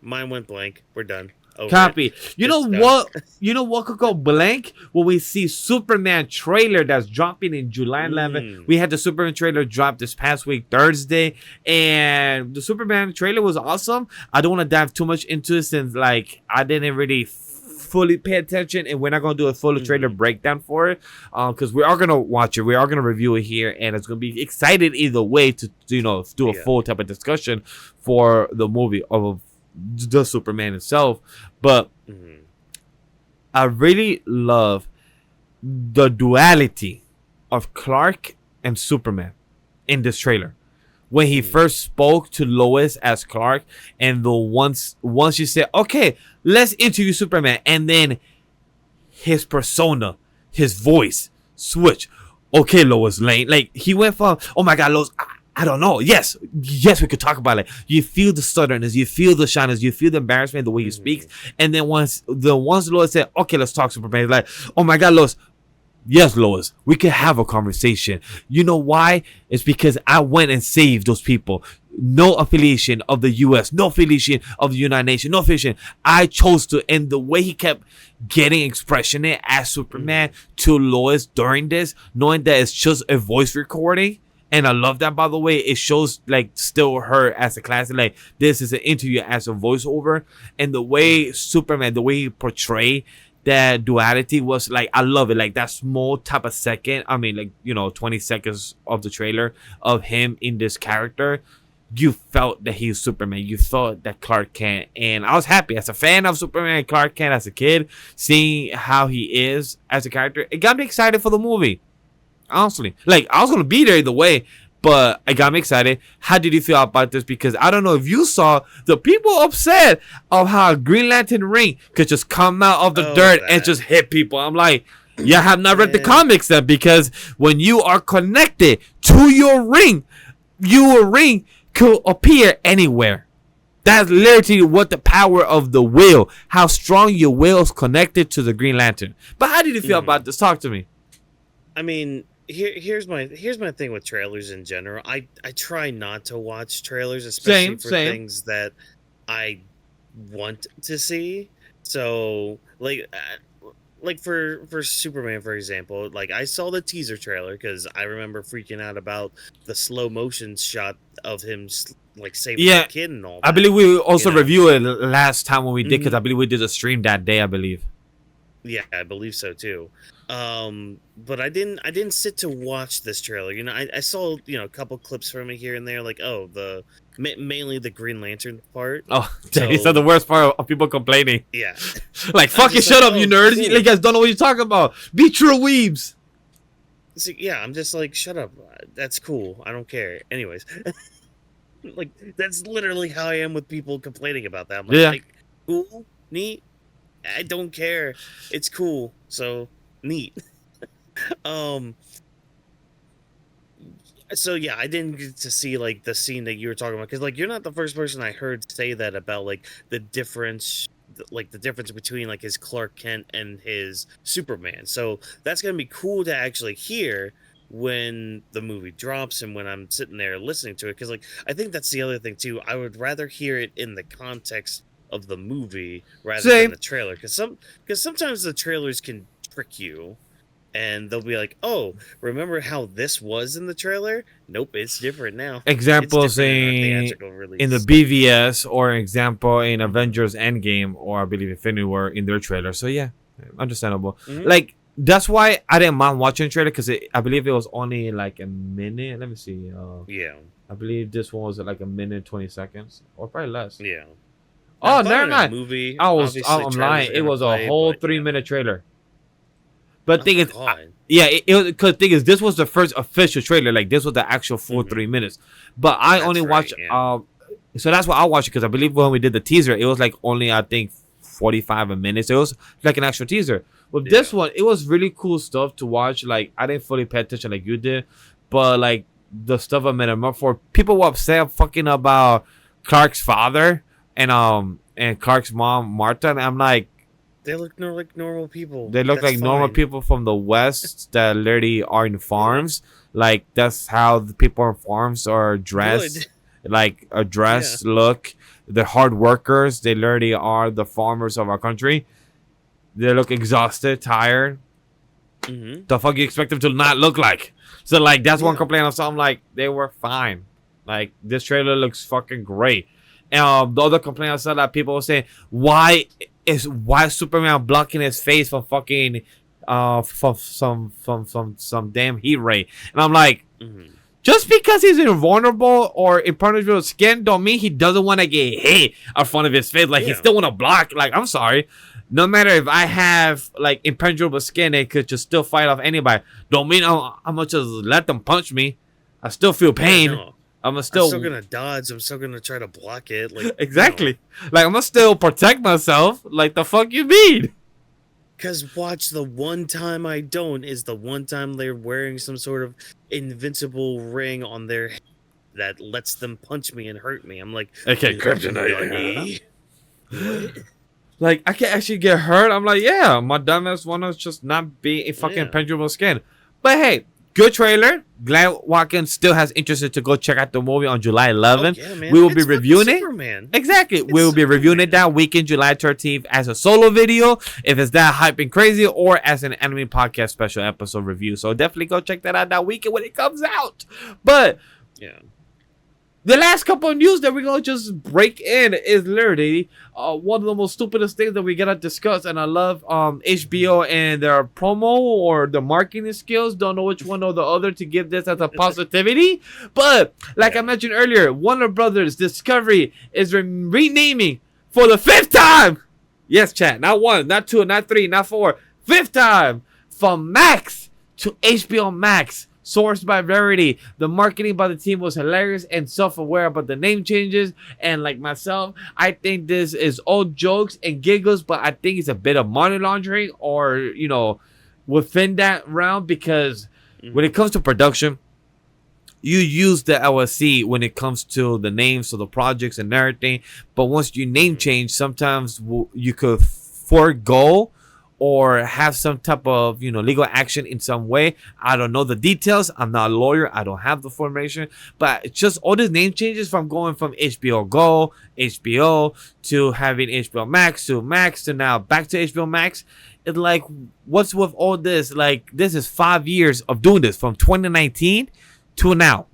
Mine went blank. We're done. Over Copy. It. You know what? You know what could go blank? When we see Superman trailer that's dropping in July 11th. We had the Superman trailer drop this past week, Thursday, and the Superman trailer was awesome. I don't want to dive too much into it since, like, I didn't really fully pay attention, and we're not gonna do a full trailer breakdown for it, because we are gonna watch it, we are gonna review it here, and it's gonna be excited either way to do a full type of discussion for the movie of the Superman itself. But I really love the duality of Clark and Superman in this trailer. When he first spoke to Lois as Clark, and once you said, okay, let's interview Superman, and then his persona, his voice switch. Okay, Lois Lane, like he went from, oh my God, Lois, I don't know. Yes, we could talk about it. You feel the stutterness, you feel the shyness, you feel the embarrassment, the way he speaks, and then once Lois said, okay, let's talk Superman, he's like, oh my God, Lois. Yes, Lois, we can have a conversation. You know why? It's because I went and saved those people. No affiliation of the U.S., no affiliation of the United Nations, no affiliation. I chose to, and the way he kept getting expression it as Superman to Lois during this, knowing that it's just a voice recording. And I love that, by the way. It shows, like, still her as a classic. Like, this is an interview as a voiceover. And the way Superman, the way he portrayed that duality was, like, I love it. Like, that small type of second, I mean, like, 20 seconds of the trailer of him in this character, you felt that he's Superman. You thought that Clark Kent. And I was happy as a fan of Superman and Clark Kent as a kid, seeing how he is as a character. It got me excited for the movie. Honestly. Like, I was going to be there either way, but it got me excited. How did you feel about this? Because I don't know if you saw the people upset of how a Green Lantern ring could just come out of the dirt and just hit people. I'm like, you have not read the comics then, because when you are connected to your ring could appear anywhere. That's literally what the power of the will, how strong your will is connected to the Green Lantern. But how did you feel about this? Talk to me. I mean, here's my thing with trailers in general. I try not to watch trailers, especially for things that I want to see. So like for Superman, for example, like I saw the teaser trailer because I remember freaking out about the slow motion shot of him like saving the kid and all that. I believe we also reviewed it last time when we did, because I believe we did a stream that day, I believe. Yeah, I believe so too. But I didn't sit to watch this trailer. I saw a couple clips from it here and there, like mainly the Green Lantern part. Oh, so the worst part of people complaining. Yeah, like fucking shut up, you nerds! Cool. You guys don't know what you're talking about. Be true weebs. So, yeah, I'm just like, shut up. That's cool. I don't care. Anyways, like that's literally how I am with people complaining about that. I'm like, cool, neat. I don't care. It's cool. So neat. So yeah, I didn't get to see like the scene that you were talking about, because like you're not the first person I heard say that about like the difference between like his Clark Kent and his Superman. So that's gonna be cool to actually hear when the movie drops and when I'm sitting there listening to it, because like I think that's the other thing too. I would rather hear it in the context of the movie rather than the trailer, because sometimes the trailers can trick you and they'll be like, oh, remember how this was in the trailer? Nope, it's different now. Examples in the BVS, or example in Avengers Endgame, or I believe Infinity War in their trailer. So yeah, understandable. Like, that's why I didn't mind watching the trailer, because I believe it was only like a minute. Let me see. Yeah, I believe this one was like a minute 20 seconds, or probably less. Yeah. Oh, never mind. I'm lying. It was a whole 3-minute trailer. But thing is, because thing is, this was the first official trailer. Like, this was the actual full 3 minutes. But I only watched. So that's why I watched it, because I believe when we did the teaser, it was like only, I think, 45 minutes. It was like an actual teaser. With this one, it was really cool stuff to watch. Like, I didn't fully pay attention like you did, but like the stuff I made them up for. People were upset fucking about Clark's father and Clark's mom, Martha, and I'm like, they look like normal people. They look like normal people from the West that literally are in farms. Like, that's how the people on farms are dressed. Like, a dress look. They're hard workers. They literally are the farmers of our country. They look exhausted, tired. The fuck you expect them to not look like? So, like, that's one complaint of something. Like, they were fine. Like, this trailer looks fucking great. And the other complaint I saw that people were saying, why is why Superman blocking his face from fucking from some damn heat ray. And I'm like, just because he's invulnerable or impenetrable skin don't mean he doesn't want to get hit in front of his face. Like he still want to block. Like, I'm sorry, no matter if I have like impenetrable skin, it could just still fight off anybody. Don't mean I'm gonna just let them punch me. I still feel pain. No. I'm still gonna dodge. I'm still gonna try to block it. Like, exactly. Like, I'm gonna still protect myself. Like, the fuck you mean? Because watch, the one time I don't is the one time they're wearing some sort of invincible ring on their head that lets them punch me and hurt me. I'm like, okay, kryptonite. Like, I can actually get hurt. I'm like, yeah, my dumbass wanna just not be a fucking impenetrable skin. But hey, good trailer. Glad Whawkins still has interested to go check out the movie on July 11th. Oh, yeah, man. We will be reviewing it. Superman. Exactly. We will be reviewing it that weekend, July 13th, as a solo video, if it's that hype and crazy, or as an anime podcast special episode review. So definitely go check that out that weekend when it comes out. But yeah, the last couple of news that we're going to just break in is literally one of the most stupidest things that we got to discuss. And I love HBO and their promo or the marketing skills. Don't know which one or the other to give this as a positivity. But like I mentioned earlier, Warner Brothers Discovery is renaming for the 5th time. Yes, chat. Not 1, not 2, not 3, not 4. 5th time. From Max to HBO Max. Sourced by Verity. The marketing by the team was hilarious and self-aware about the name changes. And like myself, I think this is all jokes and giggles, but I think it's a bit of money laundering or, you know, within that realm, because when it comes to production, you use the LLC when it comes to the names of the projects and everything. But once you name change, sometimes you could forego or have some type of, you know, legal action in some way. I don't know the details. I'm not a lawyer. I don't have the formation. But it's just all these name changes from going from HBO Go, HBO, to having HBO Max to now back to HBO Max. It's like, what's with all this? Like, this is 5 years of doing this from 2019 to now.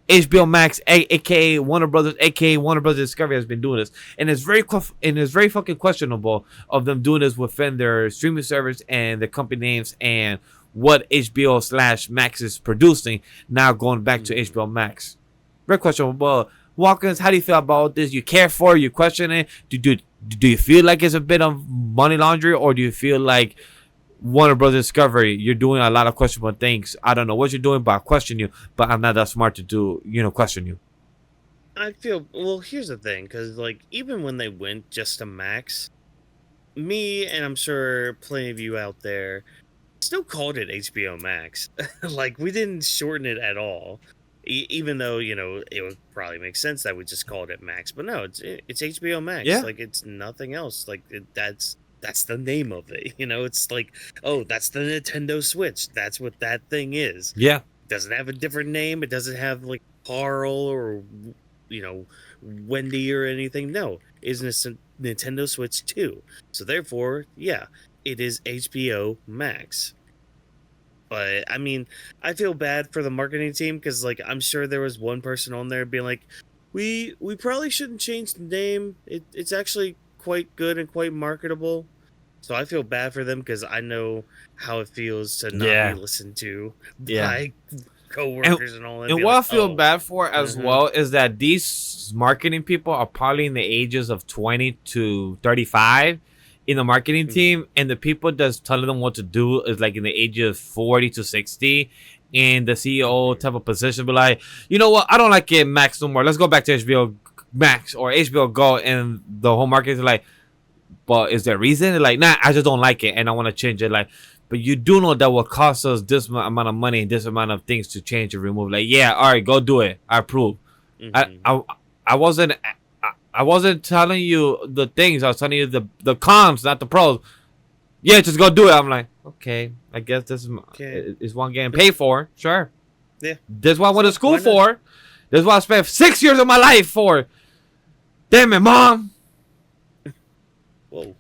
HBO Max, aka Warner Brothers, aka Warner Brothers Discovery, has been doing this, and it's very fucking questionable of them doing this within their streaming service and the company names and what HBO/Max is producing. Now going back to HBO Max, very questionable. Whawkins, how do you feel about this? You care for it? You question it? Do you feel like it's a bit of money laundering, or do you feel like Warner Brothers Discovery, you're doing a lot of questionable things? I don't know what you're doing, but I question you. But I'm not that smart to do, you know, question you. I feel, well, here's the thing, because, like, even when they went just to Max, me, and I'm sure plenty of you out there, still called it HBO Max. Like, we didn't shorten it at all. Even though, you know, it would probably make sense that we just called it Max. But no, it's HBO Max. Yeah. Like, it's nothing else. Like, that's the name of it. You know, it's like, oh, that's the Nintendo Switch. That's what that thing is. Yeah. It doesn't have a different name. It doesn't have like Carl or, you know, Wendy or anything. No, it's a Nintendo Switch 2. So therefore, yeah, it is HBO Max. But I mean, I feel bad for the marketing team, because like I'm sure there was one person on there being like, we probably shouldn't change the name. It's actually quite good and quite marketable. So I feel bad for them, because I know how it feels to not be listened to by coworkers and all that. And what I feel bad for as well is that these marketing people are probably in the ages of 20 to 35 in the marketing team, and the people that's telling them what to do is like in the age of 40 to 60 in the CEO type of position. Be like, you know what, I don't like it Max no more, let's go back to HBO Max or HBO Go. And the whole market is like, but is there a reason? Like, nah, I just don't like it and I want to change it. Like, but you do know that will cost us this amount of money and this amount of things to change and remove. Like, yeah, all right, go do it, I approve. I wasn't telling you the things, I was telling you the cons, not the pros. Yeah, just go do it. I'm like, okay, I guess this is what I'm getting paid for. Sure. Yeah. This is what I went to school for. This is what I spent 6 years of my life for. Damn it, Mom. Whoa.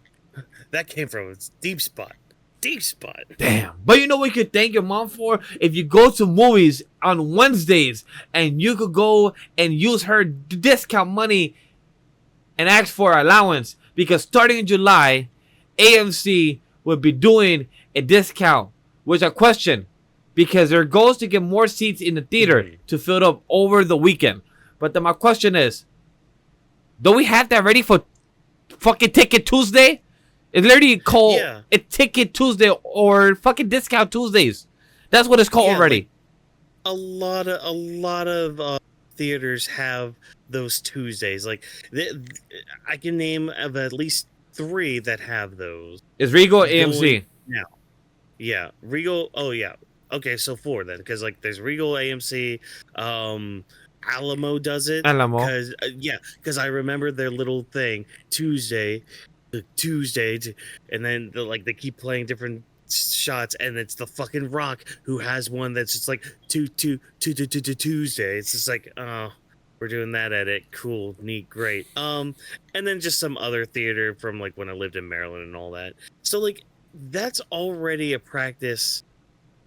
That came from a deep spot. Deep spot. Damn. But you know what you could thank your mom for? If you go to movies on Wednesdays and you could go and use her discount money and ask for allowance because starting in July, AMC will be doing a discount, which I question because their goal is to get more seats in the theater to fill it up over the weekend. But then my question is, do we have that ready for fucking Ticket Tuesday? It's literally called a Ticket Tuesday or fucking Discount Tuesdays. That's what it's called already. Like, a lot of theaters have those Tuesdays. Like I can name of at least 3 that have those. It's Regal, AMC. Now, yeah, Regal. Oh yeah. Okay, so 4 then, because like there's Regal, AMC, Alamo does it. Alamo. Because I remember their little thing Tuesday, and then they keep playing different shots, and it's the fucking Rock who has one that's just like Tuesday. It's just like, oh, we're doing that at it. Cool, neat, great. And then just some other theater from like when I lived in Maryland and all that. So like that's already a practice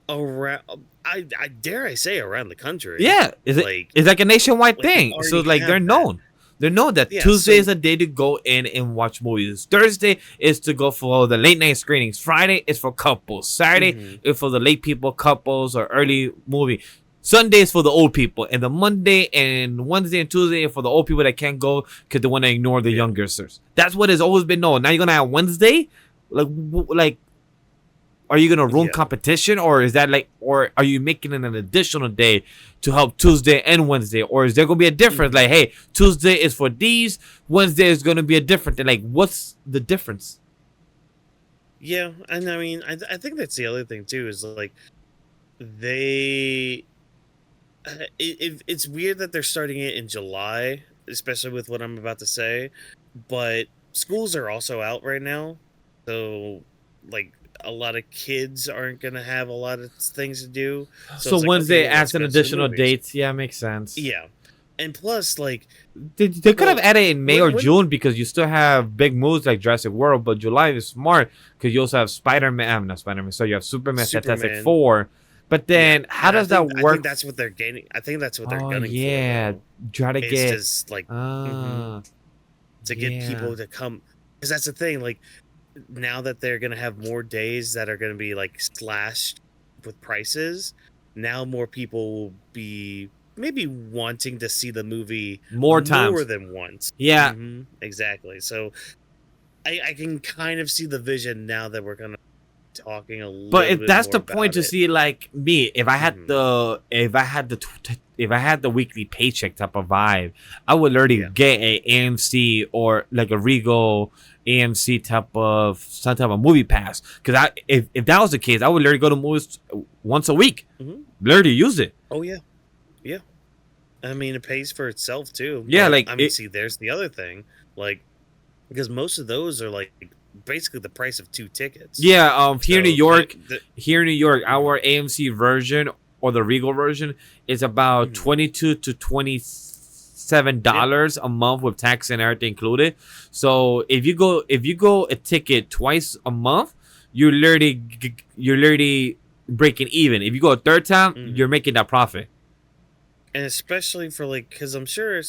around. I dare I say around the country. Yeah, it's like a nationwide thing. So like they're known. They know that Tuesday is a day to go in and watch movies. Thursday is to go for the late night screenings. Friday is for couples. Saturday is for the late people, couples, or early movie. Sunday is for the old people. And the Monday and Wednesday and Tuesday are for the old people that can't go because they want to ignore the youngsters. That's what has always been known. Now you're going to have Wednesday? Like, are you going to ruin competition? Or is that or are you making it an additional day to help Tuesday and Wednesday? Or is there going to be a difference? Like, hey, Tuesday is for these. Wednesday is going to be a different thing. Like, what's the difference? Yeah. And I mean, I think that's the other thing too, is like it's weird that they're starting it in July, especially with what I'm about to say, but schools are also out right now. So like, a lot of kids aren't going to have a lot of things to do. So Wednesday adds an additional dates. Yeah, makes sense. Yeah. And plus, like... They could have added in May or June because you still have big moves like Jurassic World, but July is smart because you also have Spider-Man. Not Spider-Man. So you have Superman. Fantastic Four. But then, how does that work? I think that's what they're gaining. I think that's what they're gunning for. Yeah. Try to get... just, like... to get people to come... Because that's the thing, like... Now that they're going to have more days that are going to be like slashed with prices, now more people will be maybe wanting to see the movie more than once. Yeah, exactly. So I can kind of see the vision now that we're going to be talking a little bit. But if that's the point to see, like me, if I had if I had the weekly paycheck type of vibe, I would literally get a AMC or like a Regal AMC some type of movie pass. Because if that was the case, I would literally go to movies once a week. Literally use it. Oh yeah, yeah. I mean, it pays for itself too. Yeah, but, I mean, see, there's the other thing, like, because most of those are like basically the price of 2 tickets. Yeah, here in New York, our AMC version or the Regal version is about $22 to $27 a month with tax and everything included. So if you go a ticket twice a month, you're literally breaking even. If you go a third time, you're making that profit. And especially for like, because I'm sure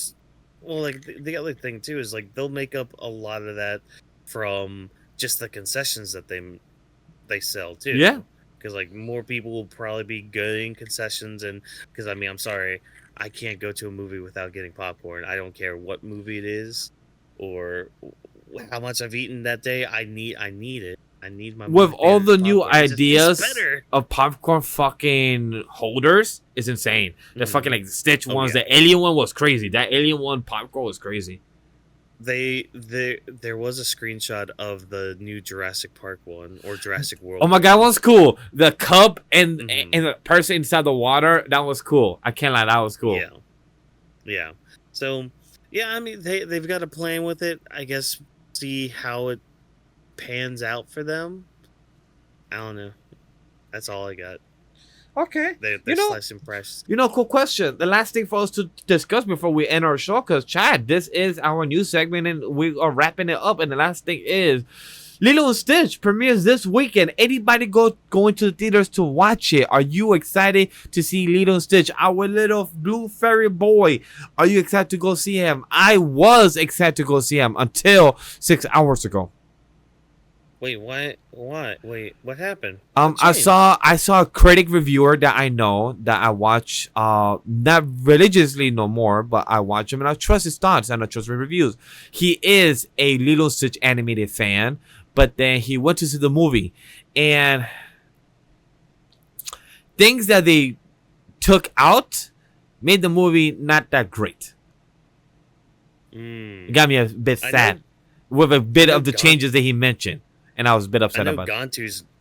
the other thing too is like they'll make up a lot of that from just the concessions that they sell too. Yeah, because like more people will probably be getting concessions, and because I mean, I'm sorry, I can't go to a movie without getting popcorn. I don't care what movie it is or how much I've eaten that day. I need it. I need my with all the new ideas of popcorn fucking holders is insane. The fucking like Stitch ones. The Alien one was crazy. That Alien one popcorn was crazy. There was a screenshot of the new Jurassic Park one or Jurassic World. Oh my god, that was cool. The cup and the person inside the water, that was cool. I can't lie, that was cool. Yeah. So yeah, I mean they've got a plan with it. I guess see how it pans out for them. I don't know. That's all I got. Okay. They're slicing fresh. Cool question. The last thing for us to discuss before we end our show, because Chad, this is our new segment and we are wrapping it up. And the last thing is, Lilo and Stitch premieres this weekend. Anybody going to the theaters to watch it? Are you excited to see Lilo and Stitch? Our little blue fairy boy. Are you excited to go see him? I was excited to go see him until 6 hours ago. Wait, what? What? Wait, what happened? I saw a critic reviewer that I know, that I watch not religiously no more, but I watch him and I trust his thoughts and I trust his reviews. He is a Lilo Stitch animated fan, but then he went to see the movie and things that they took out made the movie not that great. It got me a bit sad with a bit of the changes that he mentioned. And I was a bit upset about it.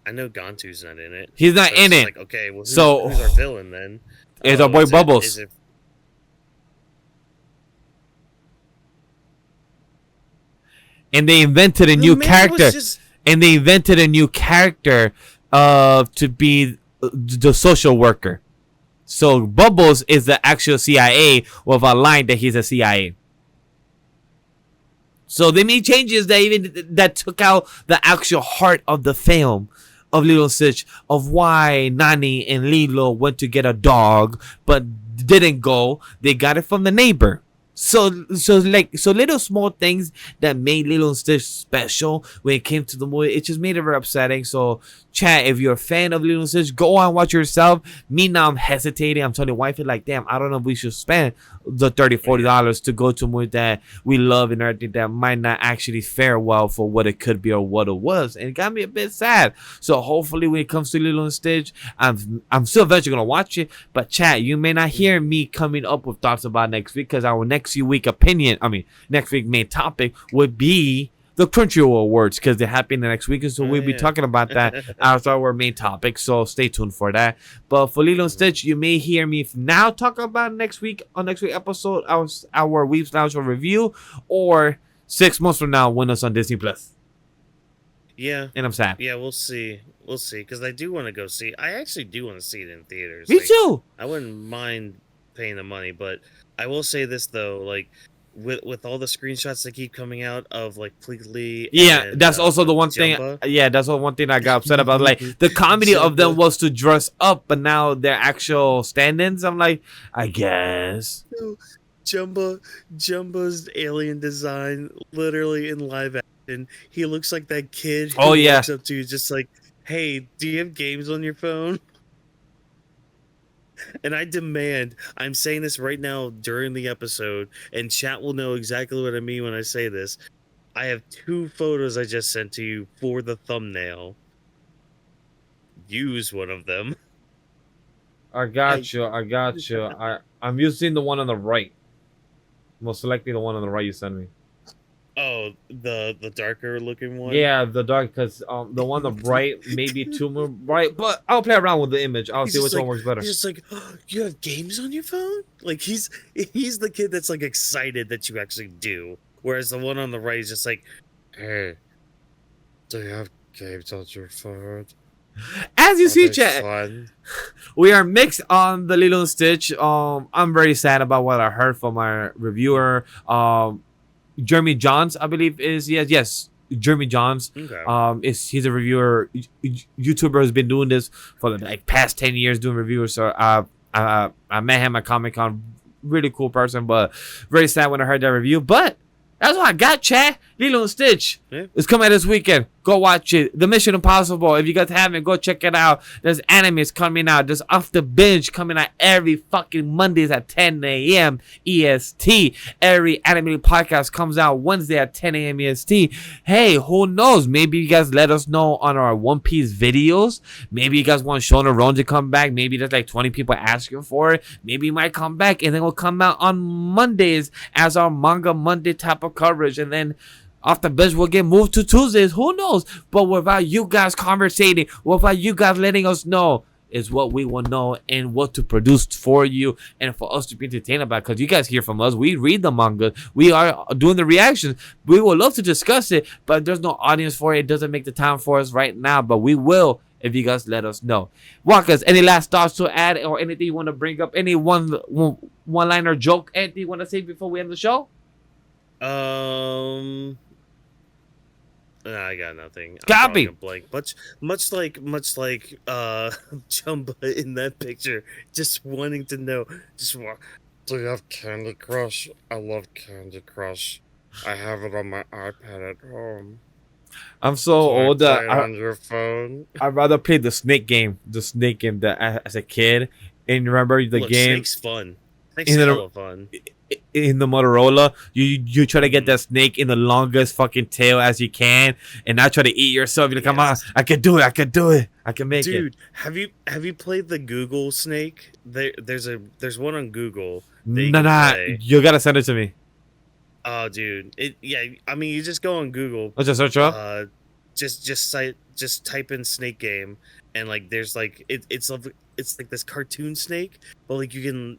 I know Gantu's not in it. He's not in it. Like, okay, well, who's our villain then? It's our boy Bubbles. And they invented a new character. And they invented a new character to be the social worker. So Bubbles is the actual CIA with a line that he's a CIA. So they made changes that took out the actual heart of the film of Lilo and Stitch, of why Nani and Lilo went to get a dog but didn't go. They got it from the neighbor. So little small things that made Lilo and Stitch special when it came to the movie, it just made it very upsetting. So chat, if you're a fan of Lilo and Stitch, go on, watch yourself. Me now, I'm hesitating. I'm telling wifey, like, damn, I don't know if we should spend the $30-$40 to go to a movie that we love and everything that might not actually fare well for what it could be or what it was. And it got me a bit sad. So hopefully when it comes to Lilo and Stitch, I'm still eventually gonna watch it. But chat, you may not hear me coming up with thoughts about next week, because our next week next week main topic would be the Crunchyroll Awards, because they're happening the next week, and so we'll be talking about that as our main topic. So stay tuned for that. But for Lilo and Stitch, you may hear me now talk about next week episode, our Weebs Lounge review, or 6 months from now when it's on Disney Plus. Yeah, and I'm sad. Yeah, we'll see, because I do want to go see. I actually do want to see it in theaters. Me too. I wouldn't mind paying the money, but I will say this though, like, with all the screenshots that keep coming out of like Pleakley, that's also the one thing. Yeah, that's the one thing I got upset about. Like, the comedy of them was to dress up, but now they're actual stand-ins. I'm like, I guess. Jumbo's alien design, literally in live action, he looks like that kid who walks up to you just like, hey, do you have games on your phone? And I demand, I'm saying this right now during the episode, and chat will know exactly what I mean when I say this. I have 2 photos I just sent to you for the thumbnail. Use one of them. I got you. I'm using the one on the right. Most likely the one on the right you sent me. Oh, the darker looking one? Yeah, the dark, because the one on the right maybe too more bright, but I'll play around with the image. I'll see which one works better. He's just like, oh, you have games on your phone? Like, he's the kid that's like excited that you actually do. Whereas the one on the right is just like, hey, do you have games on your phone? As you see, chat, we are mixed on the Lilo and Stitch. I'm very sad about what I heard from our reviewer. Jeremy Johns, I believe is yes, Jeremy Johns. Okay. He's a reviewer, YouTuber who's been doing this for the past 10 years doing reviews. So I met him at Comic-Con. Really cool person, but very sad when I heard that review. But that's what I got, chat. Lilo and Stitch is coming out this weekend. Go watch it. The Mission Impossible. If you guys haven't, go check it out. There's animes coming out. There's Off the Binge coming out every fucking Mondays at 10 a.m. EST. Every anime podcast comes out Wednesday at 10 a.m. EST. Hey, who knows? Maybe you guys let us know on our One Piece videos. Maybe you guys want Shona Ron to come back. Maybe there's like 20 people asking for it. Maybe it might come back, and then we'll come out on Mondays as our Manga Monday type of coverage, and then Off the Bench will get moved to Tuesdays. Who knows? But without you guys conversating, without you guys letting us know, is what we will know and what to produce for you and for us to be entertained about. Because you guys hear from us. We read the manga. We are doing the reactions. We would love to discuss it, but there's no audience for it. It doesn't make the time for us right now, but we will if you guys let us know. Whawkins, any last thoughts to add or anything you want to bring up? Any one-liner joke, anything you want to say before we end the show? Nah, I got nothing. I'm Copy. drawing a blank. Much like Jumba in that picture, just wanting to know. Do you have Candy Crush? I love Candy Crush. I have it on my iPad at home. I'm so old Play that it on your phone. I'd rather play the snake game. The snake game that as a kid. And remember the Look, game Snake's fun. Snake's in the hella fun. in the Motorola, you try to get that snake in the longest fucking tail as you can, and not try to eat yourself. You're like, come on, I can do it, I can do it, I can make it. Dude, have you played the Google Snake? There's one on Google. Nah, you gotta send it to me. Oh, dude, I mean, you just go on Google. Let's just search up. Just type in snake game, and like there's like it's like this cartoon snake, but like you can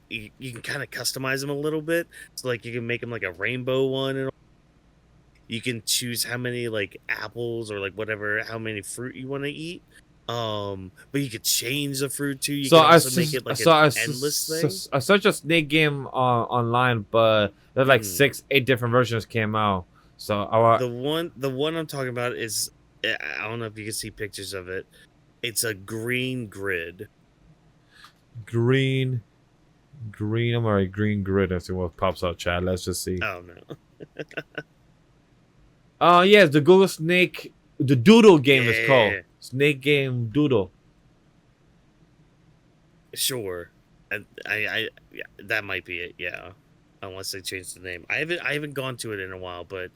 kind of customize him a little bit. So like you can make him like a rainbow one, and you can choose how many like apples or like whatever, how many fruit you want to eat. But you could change the fruit too. You can also make it like an endless thing. I searched a snake game online, but there's like 6-8 different versions came out. So the one I'm talking about is, I don't know if you can see pictures of it. It's a green grid. Green. I'm alright. Green grid. Let's see what pops out, chat. Let's just see. Oh no. Yes, the Google Snake, the Doodle game is called Snake Game Doodle. Sure, I that might be it. Yeah, unless they change the name. I haven't gone to it in a while, but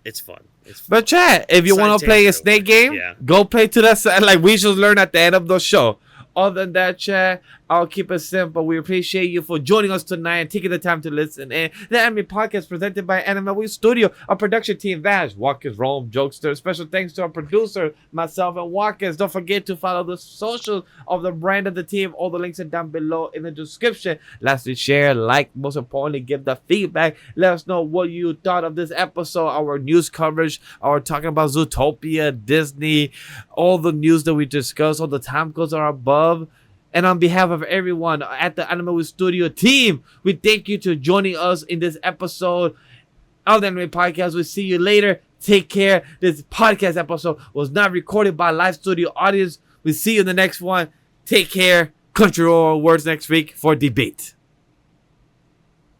it's fun. But chat, if you want to play a snake game, go play to that side. Like we should learn at the end of the show. Other than that, chat, I'll keep it simple. We appreciate you for joining us tonight and taking the time to listen. And the Anime Podcast presented by ANIMA Studio, our production team, Vash, Whawkins, Rome, Jokester. Special thanks to our producer, myself, and Whawkins. Don't forget to follow the socials of the brand of the team. All the links are down below in the description. Lastly, share, like, most importantly, give the feedback. Let us know what you thought of this episode, our news coverage, our talking about Zootopia, Disney, all the news that we discussed, all the time codes are above. And on behalf of everyone at the Anime Studio team, we thank you for joining us in this episode of the Anime Podcast. We'll see you later. Take care. This podcast episode was not recorded by a live studio audience. We'll see you in the next one. Take care. Country Royal Awards next week for debate.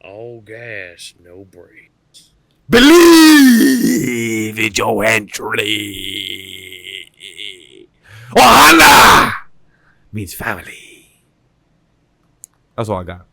All gas, no brakes. Believe in your entry. Ohana! Means family. That's all I got.